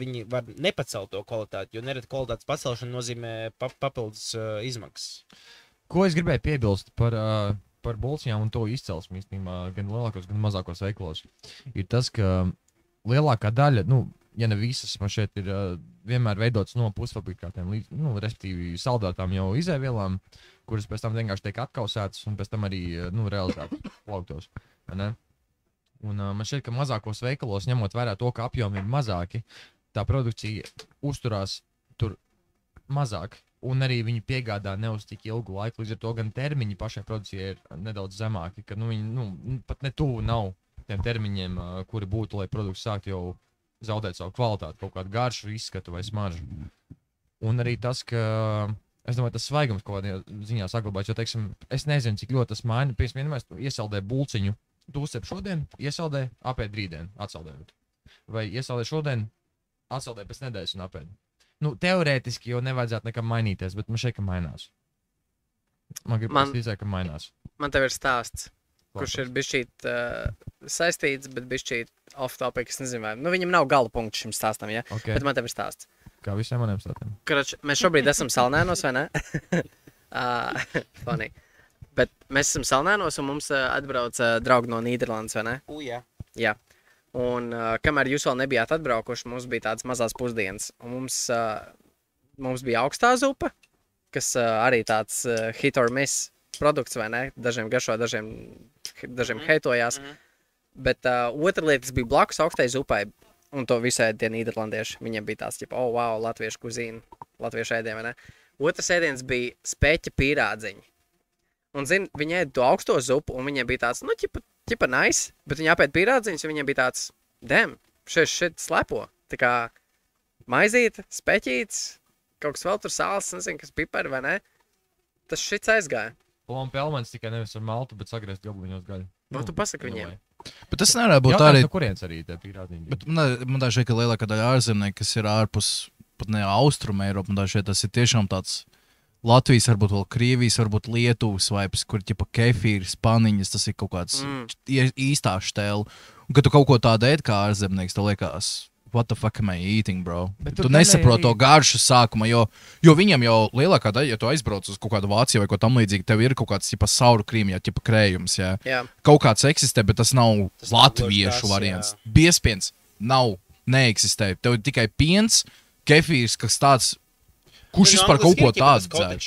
viņi var nepacelt to kvalitāti, jo nereti kvalitātes pacelšana nozīmē papildus izmaksas. Ko es gribēju piebilst par bulciņām un to izcelsmi īstenībā gan lielākos, gan mazākos veikalos, ir tas, ka lielākā daļa, ja ne visas, man šeit ir vienmēr veidots no pusfabrikātiem, respektīvi saldētām jau izēvielām, kuras pēc tam vienkārši tiek atkausētas un pēc tam arī realizētas plauktos. Un man šķiet, ka mazākos veikalos, ņemot vērā to, ka apjomi ir mazāki, tā produkcija uzturās tur mazāk. Un arī viņi piegādā ne uz tik ilgu laiku, līdz ar to gan termiņi pašai produkcijai ir nedaudz zemāki, ka viņi pat ne tuvu nav tiem termiņiem, kuri būtu, lai produkts sāktu jau zaudēt savu kvalitāti, kaut kādu garšu, izskatu vai smaržu. Un arī tas, ka, es domāju, tas svaigums kaut kādā ziņā saglabājas, jo, teiksim, es nezinu, cik ļoti tas maina. Pirms vienmēr iesaldē bulciņu, tu uzcep šodien, iesaldē, apēd rītdien, atsaldē. Vai iesaldē šodien, atsaldē pēc nedēļas un apēd. Teorētiski jau nevajadzētu nekam mainīties, bet man šeit, ka mainās. Man gribas ticēt, ka mainās. Man tev ir stāsts, kurš ir bišķīt saistīts, bet bišķīt off-topic, es nezinu, vai. Viņam nav gala punkts šim stāstam, ja? Okay. Bet man tev ir stāsts. Kā visiem maniem stāstiem. Mēs šobrīd esam Salnēnos, vai ne? Funny. Bet mēs esam Salnēnos un mums atbrauc draugi no Nīderlandes, vai ne? Jā. Jā. Un kamēr jūs vēl nebijāt atbraukuši, mums bija tādas mazās pusdienas. Un mums bija augstā zupa, kas arī tāds hit or miss produkts, vai ne? Dažiem garšo, dažiem heitojās. Bet otra lieta, kas bija blakus augstai zupai, un to visu ēd tie nīderlandieši. Viņiem bija tāds, oh, wow, latviešu kuzīna, latviešu ēdieni, vai ne? Otrs ēdiens bija speķa pīrādziņi. Un, zin, viņi ēd to augsto zupu, un viņiem bija tāds, ķipa nice, bet viņi apēd pīrādziņus, un viņiem bija tāds, šeit slepo. Tā kā maizīte, speķītes, kaut kas vēl tur sāls, nezinu, kas pipari, vai ne? Tas šits aizgāja. Plom pelmens tikai nevis ar maltu, bet sagriezt gabaliņos gaļu. Tu pasaki viņiem. Bet tas nevarētu būt arī. No kurienes arī te pīrādziņi? Bet man tā šeit, ka lielākā daļa ārzemnieki, kas ir ārpus, pat ne Austruma Eiropa, man tā šeit tas ir tiešām tāds Latvijas, varbūt vēl Krievijas, varbūt Lietuvas vaips, kur ķipa kefīri, spaniņas, tas ir kaut kāds īstā štēla. Un, kad tu kaut ko tādu ēd kā ārzemnieks, tev liekas, what the fuck am I eating, bro? Tu nesaproti to garšu sākuma, jo viņam jau lielākā daļa, ja tu aizbrauc uz kaut kādu Vāciju vai ko tam līdzīgi, tev ir kaut kāds ķipa sauru krīmi, ķipa krējums, jā. Kaut kāds eksistē, bet tas nav latviešu variants. Biespiens neeksistē. Tev ir tikai piens, kefīrs, kas tāds. Kurš vispār kaut ko tādu dzēr?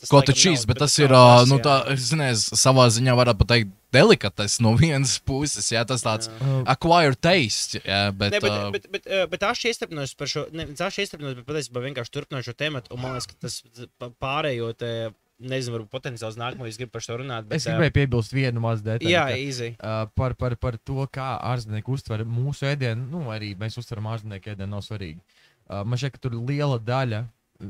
Cottage cheese, bet tas ir, nu tā, es nezinu, savā ziņā varētu pateikt delikates no vienas puses, jā, tas tāds acquired taste, jā, bet... Bet Aši iestrapinājos par šo, bet patiesībā vienkārši turpināju šo tematu, un man liekas, ka tas pārējot, nezinu, varbūt potenciāls nākamo, es gribu par šo runāt, bet... Es gribēju piebilst vienu mazu detaļu. Jā, easy. Par to, kā ārzemnieki uztver mūsu ēdienu, nu, arī mēs uztveram ārzemnieku ēdienu, nav svarīgi. Man šķiet, ka tur liela daļa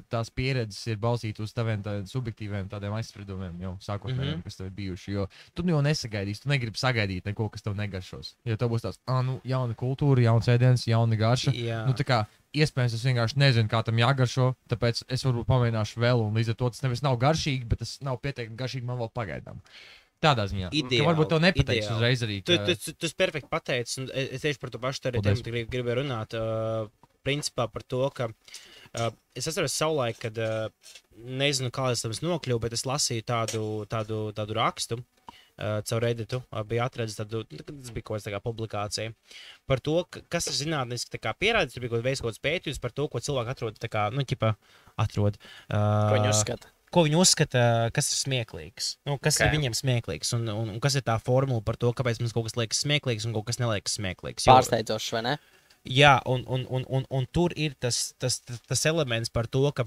tās pieredzes ir balstītas uz taviem subjektīviem tādiem aizspriedumiem, jau sākotnējiem, kas tev ir bijuši. Jo tu jau nesagaidīsi, tu negribi sagaidīt neko, kas tev negaršos. Jo tev būs tāds, jauna kultūra, jauns ēdiens, jauna garša. Nu, tā kā, iespējams, es vienkārši nezinu, kā tam jāgaršo, tāpēc es varbūt pamēģināšu vēl, un līdz ar to tas nevis nav garšīgi, bet tas nav pietiekami garšīgi man vēl pagaidām. Tādā ziņā. Ideāli, varbūt tev nepateiks uzreiz arī. Tu esi perfekti pateicis, un es tieši par to pašu arī gribēju runāt, principā par to, ka es atceros savulaik, kad nezinu, kā es tam nokļuvu, bet es lasīju tādu rakstu caur Redditu. Bija atradzis tādu, tas bija kaut kāda publikācija par to, kas ir zinātniski pierādīts. Tur bija kaut kāds pētījums par to, ko cilvēki atrod, atrod. Ko viņi uzskata? Ko viņi uzskata, kas ir smieklīgs. Nu, kas ir viņiem smieklīgs un kas ir tā formula par to, kāpēc mums kaut kas liekas smieklīgs un kaut kas neliekas smieklīgs. Pārsteidzošs, vai ne? Jā, un tur ir tas elements par to, ka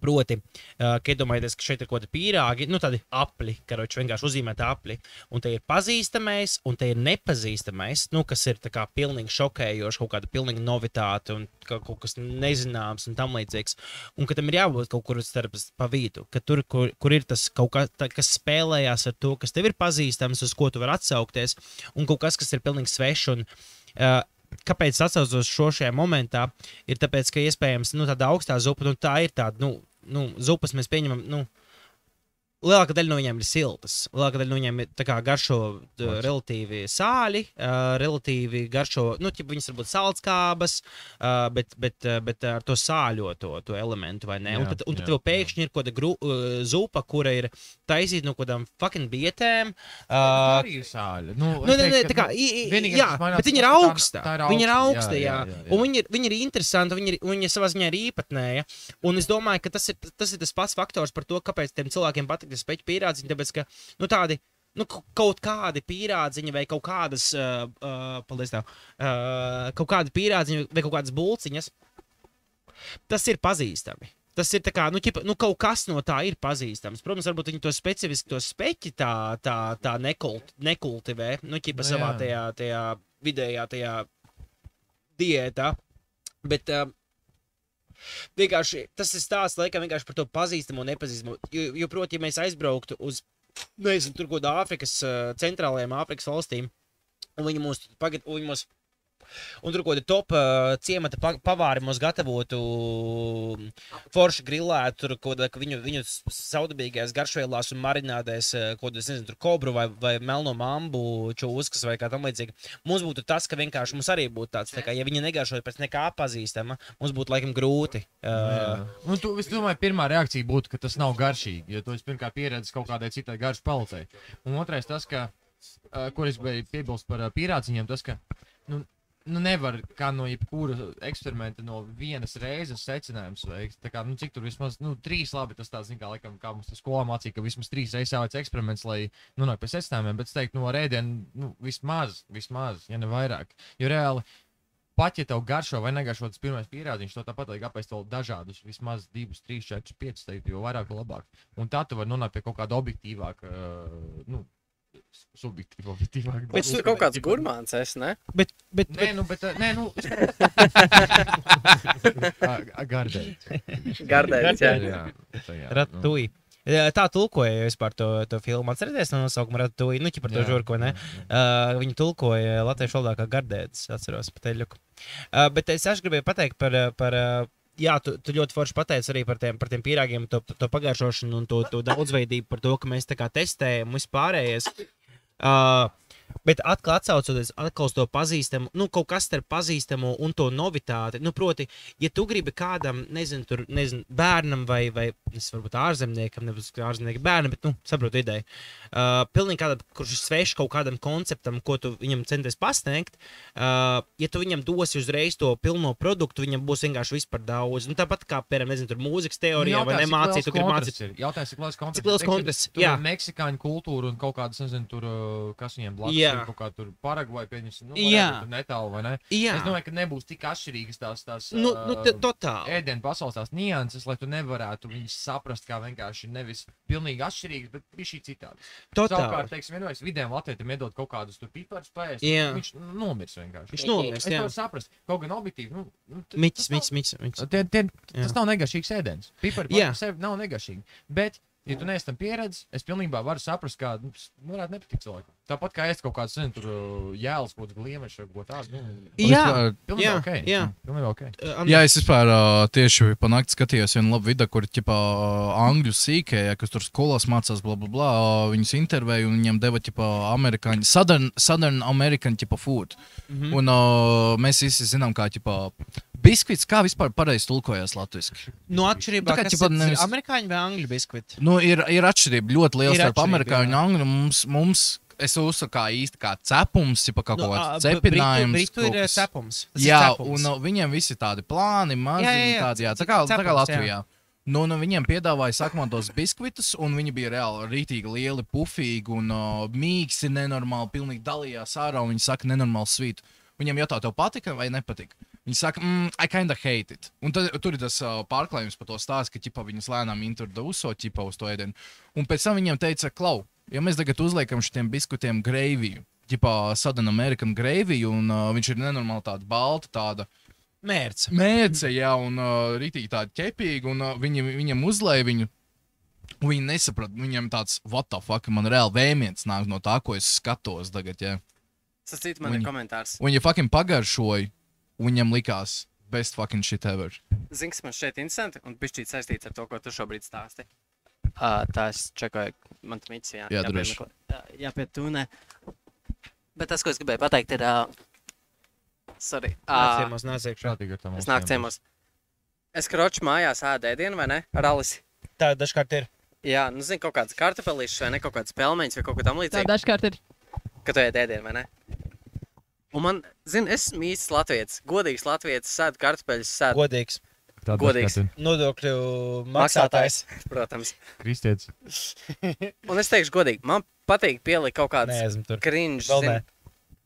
proti, ka iedomājieties, ka šeit ir kaut kādi pīrāgi, nu tādi apli, karoči vienkārši uzzīmēti apli, un te ir pazīstamais, un te ir nepazīstamais, nu, kas ir tā kā pilnīgi šokējoši, kaut kāda pilnīgi novitāte, un kaut kas nezināms un tam līdzīgs, un ka tam ir jābūt kaut kur starp pa vidu, ka tur, kur ir tas kaut kas spēlējās ar to, kas tev ir pazīstams, uz ko tu vari atsaukties, un kaut kas ir pilnīgi svešs, un kāpēc es atsaucos šajā momentā, ir tāpēc, ka iespējams, tāda augstā zupa, tā ir tāda, zupas mēs pieņemam, lielākā daļa no viņiem ir siltas. Lielākā daļa no viņiem ir tā kā garšo relatīvi sāļi, relatīvi garšo, viņas varbūt salckābas, bet ar to sāļoto elementu, vai ne? Un tad tev pēkšņi ir kaut kāda zupa, kura ir taisīta no kaut kādām fucking bietēm. Arī ir sāļi. Tā kā, jā, bet viņi ir augsta. Viņi ir augsta, jā. Un viņi ir interesanti, viņi savā ziņā ir īpatnēja. Un es domāju, ka tas ir tas pats faktors par to, kāpēc tiem cilvēkiem patīk speķu pīrādziņi, tāpēc, ka, tādi, kaut kādi pīrādziņi vai kaut kādas, paldies tev, kaut kādi pīrādziņi vai kaut kādas bulciņas, tas ir pazīstami. Tas ir tā kā, kaut kas no tā ir pazīstams. Protams, varbūt viņi to specifiski, to speķi tā nekultivē, savā tajā vidējā tajā diētā, bet, vienkārši tas ir stāsts laikam vienkārši par to pazīstamo un nepazīstamo. Jo proti, ja mēs aizbrauktu uz, nezinu, tur kaut kādā Āfrikas, centrālajām Āfrikas valstīm, un viņi mūs un tur kaut kādi top ciemata pavāri mums gatavotu forši grillētu, tur viņu saudabīgajās garšvielās un marinādēs kaut kādu, es nezinu, tur kobru vai melno mambu čūskas vai kā tam līdzīgi. Mums būtu tas, ka vienkārši mums arī būtu tāds, ja viņi negaršot pēc nekā pazīstama, mums būtu laikam grūti. Es domāju, pirmā reakcija būtu, ka tas nav garšīgi, jo tu esi pirmkārt pieredzis kaut kādai citai garšu palicei. Un otrais tas, ka, kur es biju piebilst par pīrādziņiem, tas, ka, nevar kā no jebkura eksperimenta no vienas reizes secinājums veikt. Tā kā, cik tur vismaz, 3 labi, tas tāds, kā mums tas skolā mācīja, ka vismaz 3 reizes jāveic eksperiments, lai nonāk pie secinājumiem, bet es teiktu, ar ēdienu, vismaz, ja ne vairāk. Jo reāli, pat ja tev garšo vai negaršo tas pirmais pīrādziņš, to tāpat vajag apēst vēl dažādus, vismaz 2, 3, 4, 5, teiktu, jo vairāk, jo labāk. Un tā tu vari nonākt pie kaut kāda objektīvāka, subjektīvāk. Bet tu kaut kāds gurmāns esi, ne? Bet... Gardēļs. Gardēļs, jā. Ratui. Tā tulkoja vispār to filmu. Atcerieties no nosaukuma Ratatouille, nu, par to žurku, vai ne? Viņi tulkoja latviešu valodā kā Gardēdis, atceros pa teļuku. Bet es gribēju pateikt par jā, tu ļoti forši pateici arī par tiem pīrāgiem, to pagaršošanu un to daudzveidību, par to, ka mēs tā kā testējam vispārējais. Bet atkal atsaucoties uz to pazīstamu, nu, kaut kas starp pazīstamu un to novitāti. Nu, proti, ja tu gribi kādam, nezinu, bērnam vai varbūt ārzemniekam, nebūs ārzemnieki bērni, bet, nu, saprotu ideju. Pilnīgi kādam, kurš ir svešs kaut kādam konceptam, ko tu viņam centies pasniegt, ja tu viņam dosi uzreiz to pilno produktu, viņam būs vienkārši vispār daudz. Nu, tāpat kā, piemēram, nezinu, tur mūzikas teorijā vai nemācīt, tu gribi mācīt. Jautājums, cik liels kontrasts. Cik liels kontrasts, jā. Tur meksikāņu kultūra un kaut kādas, nezinu, tur, kas viņiem blakus. Jā. Kaut kā tur Paragvai, pieņemsim, nu, tur netālu, vai ne? Jā. Es domāju, ka nebūs tik atšķirīgas tās ēdienu pasaules tās nianses, lai tu nevarētu viņas saprast, kā vienkārši nevis pilnīgi atšķirīgas, bet bija šī citādi. Savukārt, teiksim, vienojais vidējiem latvietim iedot kaut kādus tur piparus pēst, viņš nomirs vienkārši. Viņš nomirs, jā. Es varu saprast, kaut gan objektīvi, Miķis. Tas nav negašīgs ēdienis. Pipari par sevi nav negašīgi, bet ja tu neesi tam pieredzi, es pilnībā varu saprast, kā varētu nepatikt cilvēku. Tāpat kā ēst kaut kāds, nezinu, tur jēlas, kaut kāds gliemeši vai kaut tādu. Pilnībā ok. Jā, es vispār tieši pa nakti skatījos vienu labu video, kur ķipā angļu sīkēja, kas tur skolās mācās, blablabla, viņus intervēju un viņiem deva ķipā amerikāņu, Southern American ķipā food. Un mēs visi zinām, kā ķipā biskvits, kā vispār pareizi tulkojās latviski? Nu, atšķirībā, kas ir amerikāņu vai angļu biskviti? Nu, ir atšķirība ļoti liela starp amerikāņu un angļu. Mums es uzsaka kā īsti kā cepums, ja kaut kāds cepinājums. Britu ir cepums. Jā, un viņiem visi tādi plāni, maziņi tādi, tā kā Latvijā. Nu, viņiem piedāvāja sākumā tos biskvitus, un viņi bija reāli rītīgi lieli, pufīgi un mīksti, nenormāli, pilnīgi dalījās ārā, un viņi saka nenormāli svītu. Viņiem jautā, tev patika vai nepatika? Viņi saka, I kinda hate it. Un tur ir tas pārklājums par to stāstu, ka ķipa viņas lēnām introduso ķipa uz to ēdienu. Un pēc tam viņiem teica, klau, ja mēs tagad uzliekam šitiem biskutiem greiviju, ķipa Southern American greiviju, un viņš ir nenormāli tāda balta, tāda mērce, jā, un rītīgi tāda ķepīga, un viņam uzlēja viņu, un viņi nesaprot, viņam tāds, what the fuck, man reāli vēmiens nāk no tā, ko es skatos tagad, jā. Sacīt, man ir komentārs. Un ja fucking pagaršoja, viņam likās best fucking shit ever. Zini, kas man šeit interesanti un bišķīt saistīts ar to, ko tu šobrīd stāsti. Tā es čekoju, man tu mīts, jā. Jā, droši. Jā, pie tūnē. Bet tas, ko es gribēju pateikt, ir... Sorry. Es nāk ciemos. Es kroču mājās ēdu ēdienu, vai ne? Ar Alisi. Tā dažkārt ir. Jā, nu zini, kaut kādas kartupelīšas vai ne, kaut kādas pelmeņas vai kaut ko tam līdzīgi. Tā dažkārt ir. Ka tu ēd ēdienu, vai ne? Un man, zini, es esmu īsts latvietis, godīgs latvietis, sēdu kartupeļus, sēdu... Godīgs. Godīgs. Nodokļu maksātājs. Protams. Kristietis. Un es teikšu godīgi, man patīk pielikt kaut kādas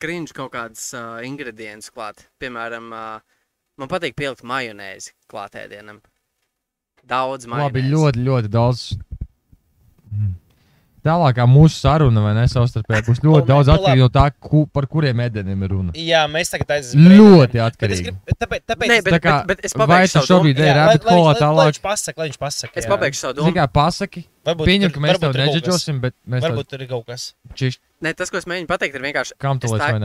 cringe kaut kādas ingredientus klāt. Piemēram, man patīk pielikt majonēzi klāt ēdienam. Daudz majonēzi. Labi, ļoti daudz. Tālākā mūsu saruna, vai ne, savstarpēji, būs ļoti daudz atkarīgi no tā, par kuriem ēdieniem ir runa. Jā, mēs tagad aizsim. Ļoti atkarīgi. Bet es pabeigšu savu domu. Lai viņš pasaka. Es pabeigšu savu domu. Tikai pasaki. Pieņem, ka mēs tev neģeģosim, bet mēs tev... Varbūt tur ir kaut kas. Nē, tas, ko es mēģinu pateikt, ir vienkārši...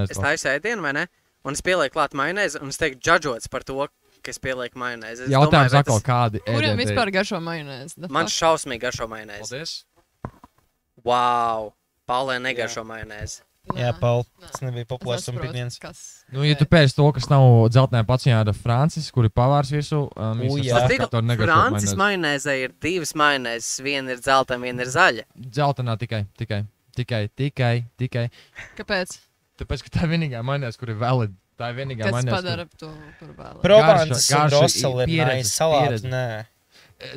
Es taisu ēdienu, vai ne? Un es pielieku klāt majonēzi, un es teiktu džadžots par to, ka es pielieku majonēzi. Jautājums atkal kādi ēdieni. Kuriem vispār garšo majonēzi? Man šausmīgi garšo majonēzi. Paldies. Wow! Paulē negaršo majonēzi. Jā, Paul. Tas nebija populārs un pigniens. Nu, ja tu pēc to, kas nav dzeltenē paciņā Francis, kuri pavārs visu, Francis majonēzē ir divas majonēzes. Viena ir dzeltena, viena ir zaļa. Dzeltenā tikai. Kāpēc? Tāpēc, ka tā ir vienīgā majonēze, kur ir valid. Tā ir vienīgā majonēze. Kas padara to par valid? Provence un Rosela ir nice. Salāti, nē.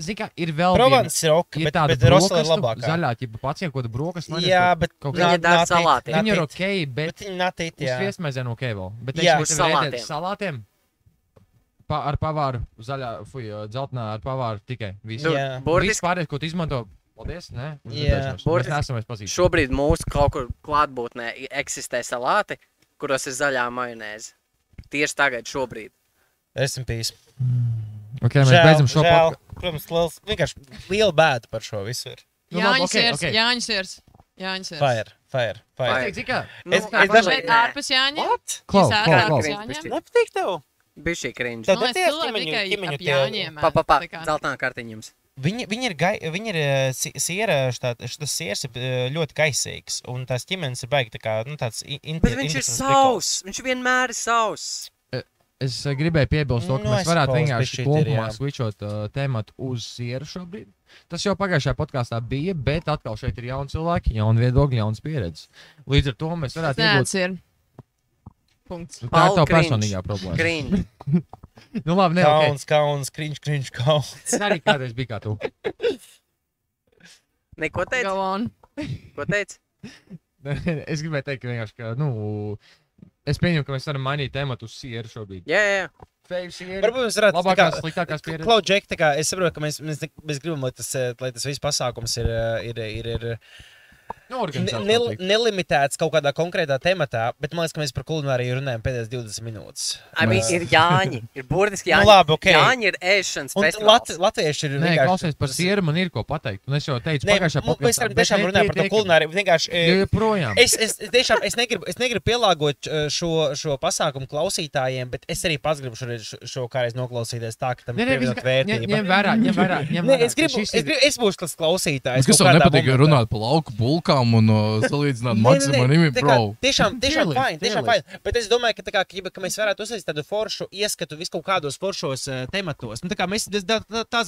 Zini kā, ir vēl Provence ir ok, bet Rosela ir labākā. Zaļā ķipa paciņa, ko tu brokastu. Jā, bet viņa dara salātiem. Viņa ir ok, bet uz viesmaizēm ok vēl. Bet jā, uz salātiem. Ar pavāru, dzeltenā ar pavāru tikai. Viss pārējais, ko tu izmanto. Paldies, nē? Mēs neesam vairs pazīstami. Šobrīd mūsu kaut kur klātbūtnē eksistē salāti, kuros ir zaļā majonēze. Tieši tagad, šobrīd. Rest in peace. Ok, mēs beidzam šo podcastu. Protams, vienkārši liela bēda par šo visu ir. Jāņas Fire. Es ārpus Jāņiem. Klau. Nepatīk tev? Bišķi cringe. Tev Man liekas, cilvēki tikai ap Jāņiem. Tā kā- Zeltā kartiņa jums. Viņi ir siera, šis siers ir ļoti gaisīgs, un tās ķimenes ir baigi tā kā, nu, tāds Bet viņš ir savs. Viņš vienmēr ir savs. Es gribēju piebilst to, ka Nu, mēs varētu suppose vienkārši bišķīt ir, kopumā jā. switchot tēmatu uz sieru šobrīd. Tas jau pagājušajā podkāstā bija, bet atkal šeit ir jauni cilvēki, jauni viedokļi, jaunas pieredzes. Līdz ar to mēs varētu iegūt. ir. Punkts. Tā ir tava Cringe. personīgā problēma. Cringe. Nu labi, ne, ok. Kauns, cringe, kauns. Es arī kādreiz biju kā tu. Neko teici? Go on. Ko teici? Es gribēju teikt, ka vienkārši, ka, nu, es pieņemu, ka mēs varam mainīt tēmatu uz sieru šobrīd. Jā. Fēju sieru. Varbūt mēs varētu Labākās, sliktākās pieredzes. Klau, Džek, tā kā es saprotu, ka mēs gribam, lai tas viss pasākums ir Nu, organizācija. nelimitēts kaut kādā konkrētā tematā, bet man liekas, ka mēs par kulināriju runājam pēdējās 20 minūtes. Ir Jāņi. Ir burtiski Jāņi. Nu, labi, ok. Jāņi ir ēšanas Un festivāls. latvieši ir Nē, klausies par sieru, man ir ko pateikt. Un es jau teicu, Nē, pagājušajā mēs podkāstā. tiešām runājam par to kulināriju. Vienkārši Joprojām. es negribu pielāgot šo pasākumu klausītājiem, bet es arī pats gribu šo kādreiz noklausīties tā, ka tam ir pievienot vērtība. Ņem vērā. Nē, es būšu tas klausītājs. Kas tev nepatīk runāt par lauku bulkām un salīdzināt Maksimu un Imi, bro? Tiešām fine. Bet es domāju, ka, tā kā, ka mēs varētu uzsākt tādu foršu ieskatu vis kaut kādos foršos tematos. Nu, tā kā mēs tās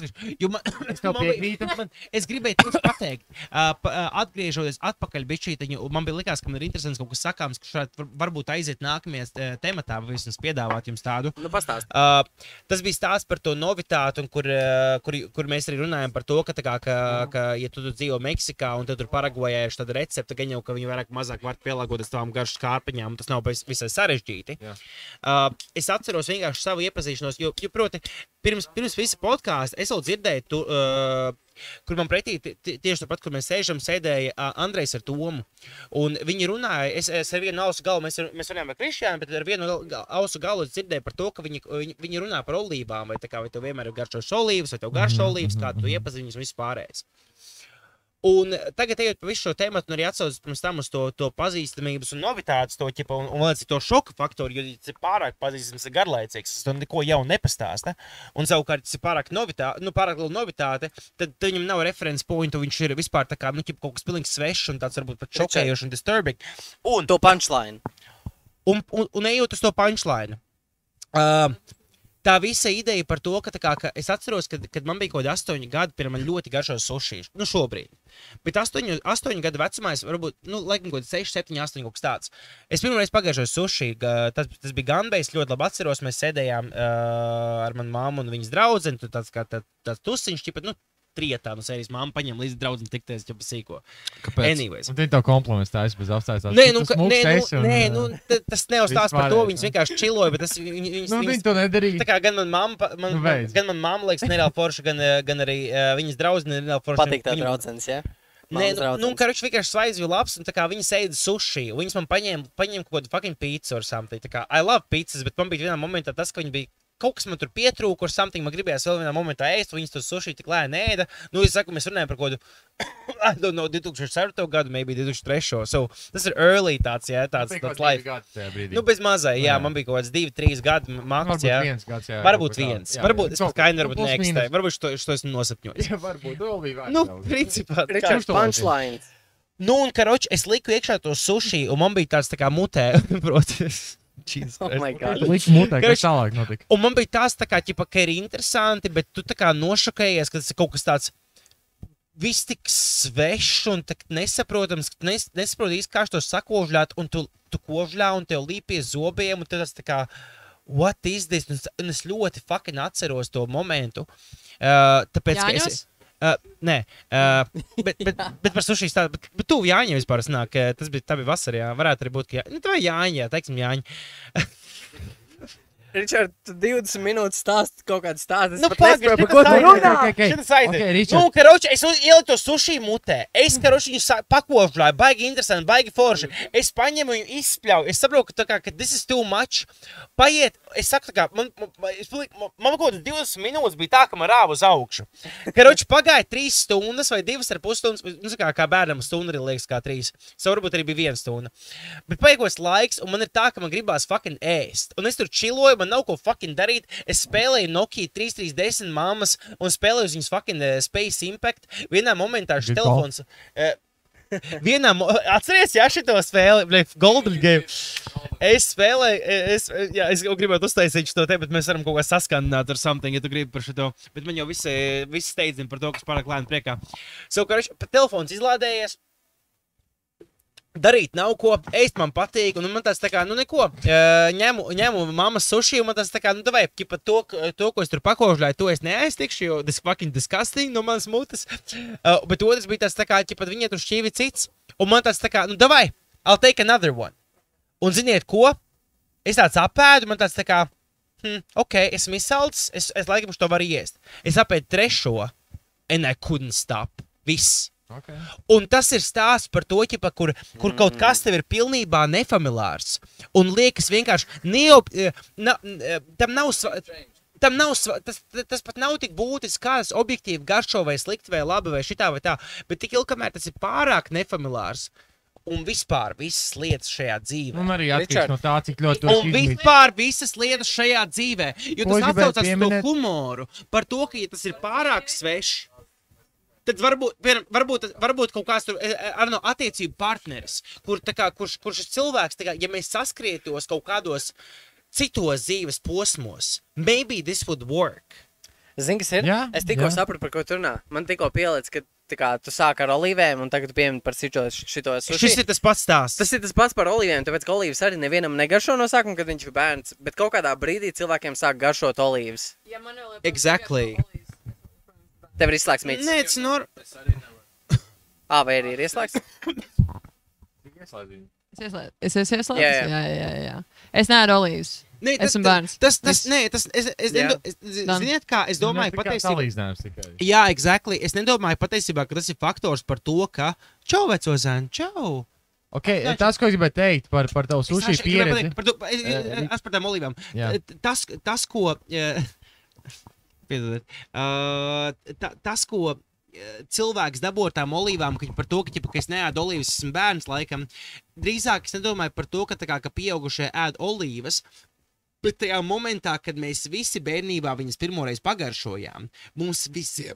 es gribēju tieši pateikt, atgriežoties atpakaļ bišķītiņu, man bija likās, ka man ir interesants kaut kas sakāms, ka varbūt aiziet nākamajā tematā, vai vismaz piedāvāt jums tādu. Nu, pastāst. Tas bija stāsts par to novitātu, kur mēs arī runājam par to, ka ja tu dzīvo Meksikā un tad tur Paragvajā ir tāda recepte, gan jau, ka viņi vairāk mazāk var pielāgoties tavām garšas kārpiņām, un tas nav visai sarežģīti. Es atceros vienkārši savu iepazīšanos, jo proti, pirms visa podkāsta es vēl dzirdēju, kur man pretī, tieši tāpat, kur mēs sēdēja Andrejs ar Tomu. Un viņi runāja, es ar vienu ausu galu, mēs runājām ar Krišjānu, bet ar vienu ausu galu es dzirdēju par to, ka viņi runā par olīvām, vai tev vienmēr ir garšos olīvas, vai tev garšo olīvas, kā tu iepaziņas un viss pārējais. Un tagad, ejot pa visu šo tēmatu, un arī atsaucas pirms tam uz to pazīstamības un novitātes, un līdz to šoka faktoru, jo tas ir pārāk pazīstams, ir garlaicīgs, tas neko jau nepastāsta. Un savukārt, tas ir pārāk liela novitāte, tad viņam nav reference pointu, viņš ir vispār tā kā, kaut kas pilnīgi svešs un tāds varbūt pat šokējošs un disturbing. Un to punchline. Un ejot uz to punchline. Tā visa ideja par to, ka es atceros, kad man bija kaut kādi 8 gadi, pirms man ļoti garšo sushi. Nu, šobrīd. Bet 8 gadu vecumā es varbūt, laikam, kaut kāds 6, 7, 8 kaut kas tāds. Es pirmoreiz pagājušo sushi, tas bija Ganbejs, ļoti labi atceros, mēs sēdējām ar manu māmu un viņas draudzeni, tāds tusiņš, ķipat, trietā, sērijas māma paņem līdz draudzim tikties, ja pasīko. Kāpēc? Anyways. Un tev kompliments tās bez apstājas. Tas neuzstāst par to, viņas vienkārši čiloja, bet viņi to nedarīja. Tā kā gan man mamma liekas nereāli forša, gan arī viņas draudzene nereāli forša. Patīk tā draudzenes, ja? Karuč vienkārši svaidz bija labs, un tā kā viņi sēda sushi, un viņas man paņēma kaut kādu fucking pizzu or something. Tā kā I love pizzas, bet man bija vienā momentā tas, ka viņi bija kaut kas man tur pietrūka, or something, man gribējās vēl vienā momentā ēst, un viņas to sushi tik lēni ēda. Nu, es saku, mēs runājam par kaut kādu, I don't know, 2004. Gadu, maybe 2003. So, tas ir early tāds life. Nu, bez mazai, jā, man bija kaut kāds 2-3 gadi mākslinieks, jā. Varbūt 1 gads, jā. Varbūt 1. Varbūt es pat kaini varbūt neeksistēju. Varbūt šo esmu nosapņojis. Jā, varbūt, vēl bija vajag. Nu, principā. Richard, punchlines. Nu, un, karoči, es liku iekšā to sushi, un man bija tāds tā kā mutē, protams. Oh my God. Liks mutē, kas tālāk notika. Un man bija tās tā kā, ķipa, ka ir interesanti, bet tu tā kā nošokējies, ka tas ir kaut kas tāds viss tik svešs un nesaprotams, ka nesaproti īsti, kā to sakožļāt, un tu kožļā un tev līp pie zobiem, un tas tā kā, what is this? Un es ļoti fucking atceros to momentu. Tāpēc, Jāņos? Nē, bet par sushi stāstu, bet tu Jāņa vispār sanāk, tā bija vasarā, jā, varētu arī būt, ka tā bija Jāņa, teiksim Jāņa. Ričard, tu 20 minūtes stāst kaut kādu stāstu. Nu, pagaid, par ko tu runā. Šitas aizdi. Nu, karoči, es ieliku to sushi mutē. Es, karoči, viņu pakožļāju. Baigi interesanti, baigi forši. Es paņemu viņu izspļauju. Es saprotu, ka this is too much. Paiet, es saku, tā kā, man kaut kāds 20 minūtes bija tā, ka man rāva uz augšu. Karoči, pagāja 3 stundas vai 2,5 stundas. Nu, kā bērnam stunda arī liekas kā 3. Varbūt arī bija 1 stunda. Bet paigos laiks, un man ir tā, ka man gribās fucking ēst. Un es tur čiloju, man nav ko fucking darīt. Es spēlēju Nokia 3310 mammas un spēlēju uz viņas fucking Space Impact. Vienā momentā šis telefons... Atceries, jā, šito spēli, Golden Game. Es spēlēju, es gribētu uztaisīt šito te, bet mēs varam kaut kā saskandināt ar something, ja tu gribi par šito. Bet man jau visi steidzina par to, kas pārāk lēni priekā. Savukārt, telefons izlādējies. Darīt nav ko, ēst man patīk, un man tāds tā kā, nu neko, ņemu mammas sushi, un man tāds tā kā, nu davai, ķipa to, ko es tur pakožļāju, to es neaiztikšu, jo this fucking disgusting no manas mutes. Bet otrs bija tāds tā kā, ķipa viņi tur šķīvi cits, un man tāds tā kā, nu davai, I'll take another one. Un ziniet ko? Es tāds apēdu, man tāds tā kā, ok, esmu izsalds, es laikam šo varu iest. Es apēdu 3. and I couldn't stop. Viss. Okay. Un tas ir stāsts par to, ķipa, kur kaut kas tev ir pilnībā nefamilārs. Un liekas vienkārši, tas pat nav tik būtiski, kā tas objektīvi garšo vai slikti vai labi vai šitā vai tā, bet tik ilgi, kamēr tas ir pārāk nefamilārs. Un vispār visas lietas šajā dzīvē. Un arī atkarīgs no tā, cik ļoti to izmīt. Un vispār visas lietas šajā dzīvē. Jo tas atsaucas to humoru par to, ka ja tas ir pārāk svešs, tad varbūt kaut kāds tur ar no attiecību partneris, kurš cilvēks, kā, ja mēs saskrietos kaut kādos citos dzīves posmos, maybe this would work. Zini, kas ir? Jā, es tikko sapratu, par ko tu runā. Man tikko pieliec, ka kā, tu sāki ar olīvēm un tagad tu piemini par šito sushi. Šis ir tas pats stāsts. Tas ir tas pats par olīvēm, tāpēc, ka olīvas arī nevienam negaršo no sākuma, kad viņš ir bērns, bet kaut kādā brīdī cilvēkiem sāk garšot olīvas. Exactly. Tev ir izslēgts mīts? Nē, tas nor... Vai arī ir ieslēgts? Es esmu ieslēgts? Jā. Es neēdu olīvas. Esmu bērns. Ziniet kā, es domāju patiesībā... Jā, exactly. Es nedomāju patiesībā, ka tas ir faktors par to, ka... Čau, veco zēnu, čau! Okay, tas, ko es gribēju teikt par tavu sushi pieredzi... Es par tām olīvām. Tas, ko... Tas, ko cilvēks dabū ar tām olīvām, par to, ka es neēdu olīvas, esmu bērns laikam, drīzāk es nedomāju par to, ka pieaugušie ēd olīvas, bet tajā momentā, kad mēs visi bērnībā viņas pirmoreiz pagaršojām, mums visiem...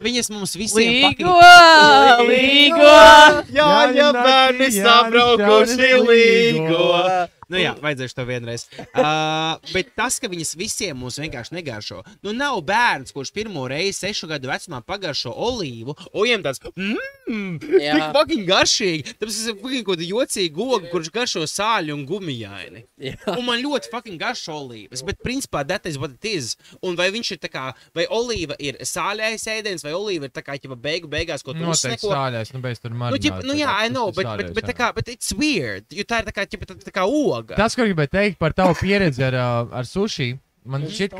Viņas mums visiem Līgo! Jā, bērni sabraukuši līgo! Nu jā, vajadzēšu to vienreiz. Bet tas, ka viņas visiem mums vienkārši negaršo. Nu nav bērns, kurš pirmo reizi 6 gadu vecumā pagaršo olīvu, un viņam tāds, tik fucking garšīgi. Tāpēc es fucking kaut kādu jocīgu gogu, kurš garšo sāļu un gumijaini. Un man ļoti fucking garšo olīvas, bet principā that is what it is. Un vai viņš ir tā kā, vai olīva ir sāļais ēdiens, vai olīva ir tā kā, ķipa beigās, ko tu uzsneko. Noteikti sāļais, nu bez tur marināti. Nu jā, I know, bet tā kā, bet it's weird, jo tā ir tā kā, ķipa, tā kā oga. Tas, ko gribēju teikt par tavu pieredzi ar sushi, man šķiet,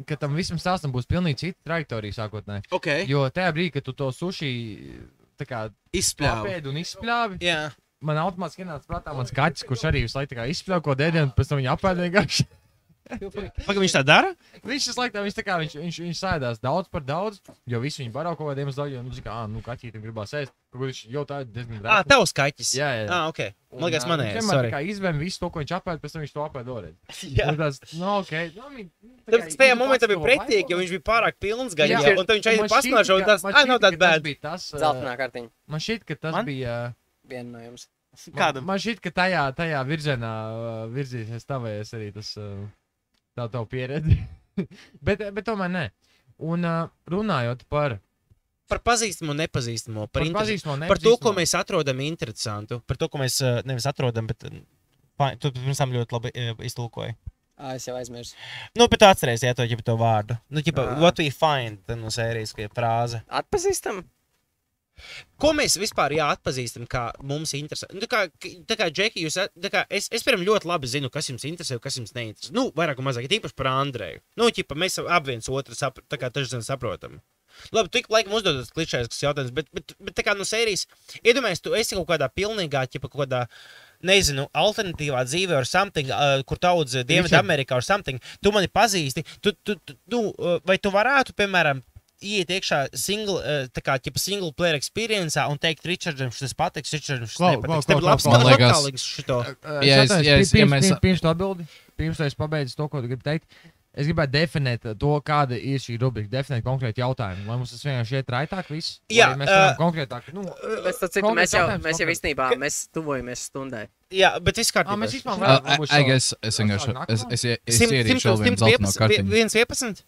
ka tam visam stāstam būs pilnīgi cita trajektorija sākotnēji. Okay. Jo tajā brīdī, kad tu to sushi tā kā izspļāvi un izspļāvi, yeah. Man automātiski ienāca prātā mans kaķis, kurš arī visu laiku izspļāv ko dēdienu, pēc tam viņa apēd vienkārši. Pagaid, viņš tā dara? Viņš viņš sēdās daudz par daudz, jo visi viņi baro kaut kādiem daļiem, un viņš kā, kaķītim gribās ēst, kur viņš jau tā diezgan rēti. Tavs kaķis? Jā. Ok. Man liekas, manējais, sorry. Viņš vienmēr tā kā izvēm visu to, ko viņš apēd, pēc tam viņš to apēd vēlreiz. Jā. Tāpēc tajā momentā bija pretīgi, jo viņš bija pārāk pilns gaļā, un tad viņš aiziet pasnāžo, un tas, nav tāda bēda. Zeltenā kartiņa. Man šķiet, ka tas bija... Viena no jums. Man šķiet, ka tajā virzienā virzīsies tavējies arī tas... Tā tavu pieredzi. bet tomēr ne. Un runājot par pazīstamo un nepazīstamo. Par to, ko mēs atrodam interesantu. Par to, ko mēs nevis atrodam, bet tu pirms tam ļoti labi iztulkoji. Es jau aizmirsu. Nu, bet atceries, ja to vārdu. Nu, ķipa, what we find, no sērijas, ka ir frāze. Atpazīstam? Ko mēs vispār atpazīstam, kā mums interesē? Tā kā Džeki, es piemēram ļoti labi zinu, kas jums interesē, kas jums neinteresē. Nu, vairāk un mazāk, īpaši par Andreju. Nu, ķipa, mēs abi viens otru tā kā taču saprotam. Labi, tu ik laikam uzdodas klišējisks jautājums, bet tā kā no sērijas, iedomājies, tu esi kaut kādā pilnīgā, ķipa, kaut kādā, nezinu, alternatīvā dzīvē or something, kur daudz Dienvidu Amerikā or something, tu mani pazīsti, vai tu varētu, piemēram, iet iekšā single player experience un teikt Richardam šis patiks, Richardam šis nepatiks. Tev labs lokālīgs šito. Pirms tu atbildi, pirms tu esi pabeidzis to, ko tu gribi teikt. Es gribētu definēt to, kāda ir šī rubrika, definēt konkrēti jautājumu. Lai mums tas vienkārši iet raitāk viss. Jā. Mēs varam konkrētāk. Mēs jau īstenībā, mēs tuvojamies stundai. Jā, bet viss kārtībā. Mēs vispār varam. Es vienkārši, es ierīšu vēl vienu zeltno kartiņu. 1.11?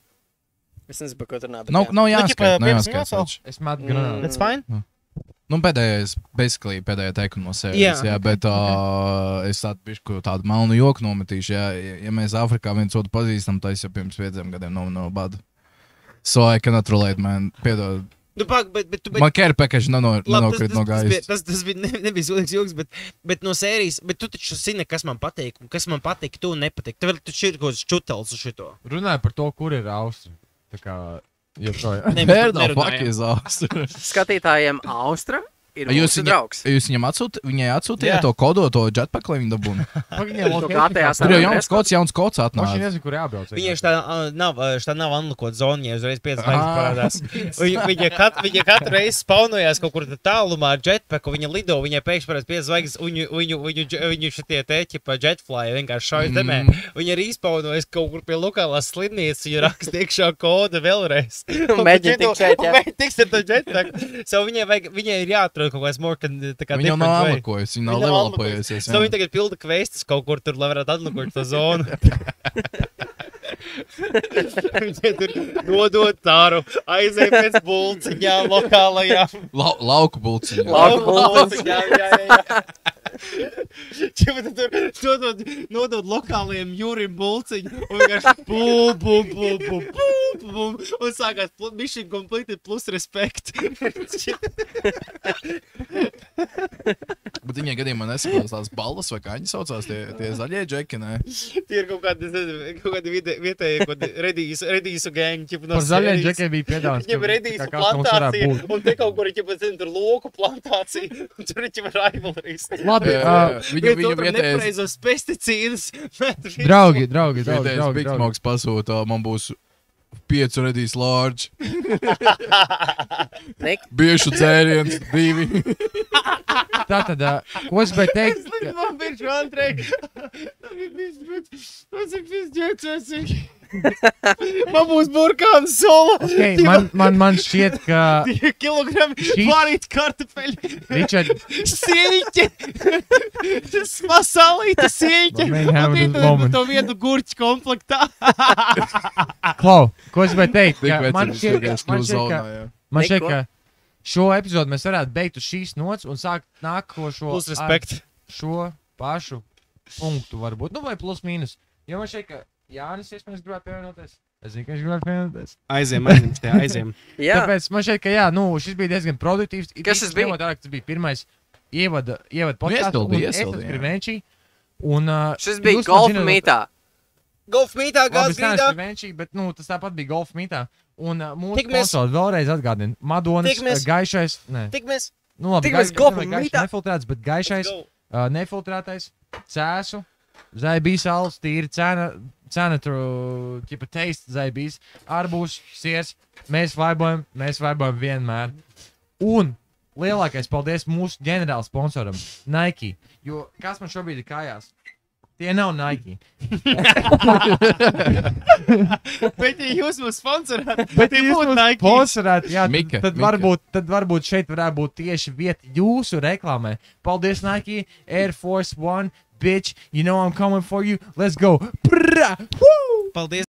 Es nezinu, par ko tur nāk. Nav jāskatās. Es matu granātu. That's fine. Nu, pēdējā teikuma no sērijas, jā, bet es tādu melnu joku nometīšu, ja mēs Āfrikā viens otru pazīstam, tad es jau pirms 5 gadiem no bada. So I cannot relate, man, piedod. Man care package nenokrit no gaisa. Tas nebija sūdīgs joks, bet no sērijas, bet tu taču zini, kas man patīk, un kas man patīk, tu nepatīk. Tev taču ir kaut kāds čutels uz šito. Runāju par to, kur ir Austra. Tā kā... Skatītājiem Austra ir mūsu draugs. Jūs viņai atsūtījāt to kodoto jetpack, lai viņi dabūna? Tur jau jauns kods atnāca. Viņš nezinu, kur jābrauc. Viņai šitā nav unlockot zonu, ja uzreiz 5 zvaigznes parādās. Viņa katru reizi spaunojās kaut kur tālumā ar jetpacku, viņa lido, viņai pēkšņi parādās 5 zvaigznes, viņu šitie teķi pa jetfly vienkārši šaujas demē. Viņa arī izpaunojas kaut kur pie lokālās slidnīcas, viņa raksta iekšā kodu vēlreiz. Mēģina tikt šeit, jā. Tiks ar to jetpacku. Viņai ir jāatrod kaut kāds more, tā kā viņa nav atlakojusi, viņa nav levelpojusies. Viņa tagad pilda kveistus kaut kur tur, lai varētu atlakot to zonu. Viņa tur nodot tāru, aizēja pēc bulciņām lokālajām. Lauku bulciņām. Lauku bulciņām, jā. Nodod lokālajiem jūrim bulciņu un vienkārši bum, un sākās mission completed plus respect. Bet viņai gadījumā nesakās tās balvas vai kā viņi saucās, tie zaļie džeki, ne? Tie ir kaut kādi vietēji, redīsu gēņi. Par zaļiem džekiem bija piedāvāts. Viņam redīsu plantācija, un te kaut kur ir tur loku plantācija, un tur ir rivalries. Labi, viņu vietējais... Nepareizos pesticīdus. Draugi. Vietējais Big Smogs pasūta, man būs 5 redīs large. Biešu dzēriens, 2. Tātad, ko es biju teikt? Man piršu Andrej. Tas ir pizģēcēs. Man būs burkāns solo. Okay, man šķiet, ka... 2 kilogrami pārīt kartupeļi. Richard. Sieļķi. Smasalīta sieļķi. Un to vienu gurķu komplektā. Klau, ko es biju teikt? Man šķiet, ka šo epizodu mēs varētu beigt uz šīs nots un sākt nākošo plus respekt. Šo pašu punktu varbūt. Nu vai plus mīnus. Jo man šķiet, ka Jānis, iespējams, gribētu pievienoties. Es zinu, ka viņš gribētu pievienoties. Aiziem. Tāpēc man šķiet, ka šis bija diezgan produktīvs. Kas tas bija? Tas bija pirmais ievada podcasts. Iesildīja. Šis bija Golf Meetā. Golf Meetā, gāds grīdā. Bet tas tāpat bija Golf Meetā. Un mūsu sponsori vēlreiz atgādina. Madonas, gaišais. Tikmēs. Nu labi, Golf Meetā. Nefiltrēts, bet gaišais, nefiltrētais, cēsu, zaibīs alus, tīri cena tur, taste zaibīs, arbūs, siers, mēs vaibojam vienmēr. Un lielākais paldies mūsu ģenerāla sponsoram, Nike, jo kas man šobrīd ir kājās? Tie nav Nike. Bet ja jūs mūs sponsorāt, bet ja jūs mūs sponsorāt, jā, Mika. Tad varbūt šeit varētu būt tieši vieta jūsu reklāmē. Paldies Nike, Air Force One, bitch, you know I'm coming for you, let's go. Paldies.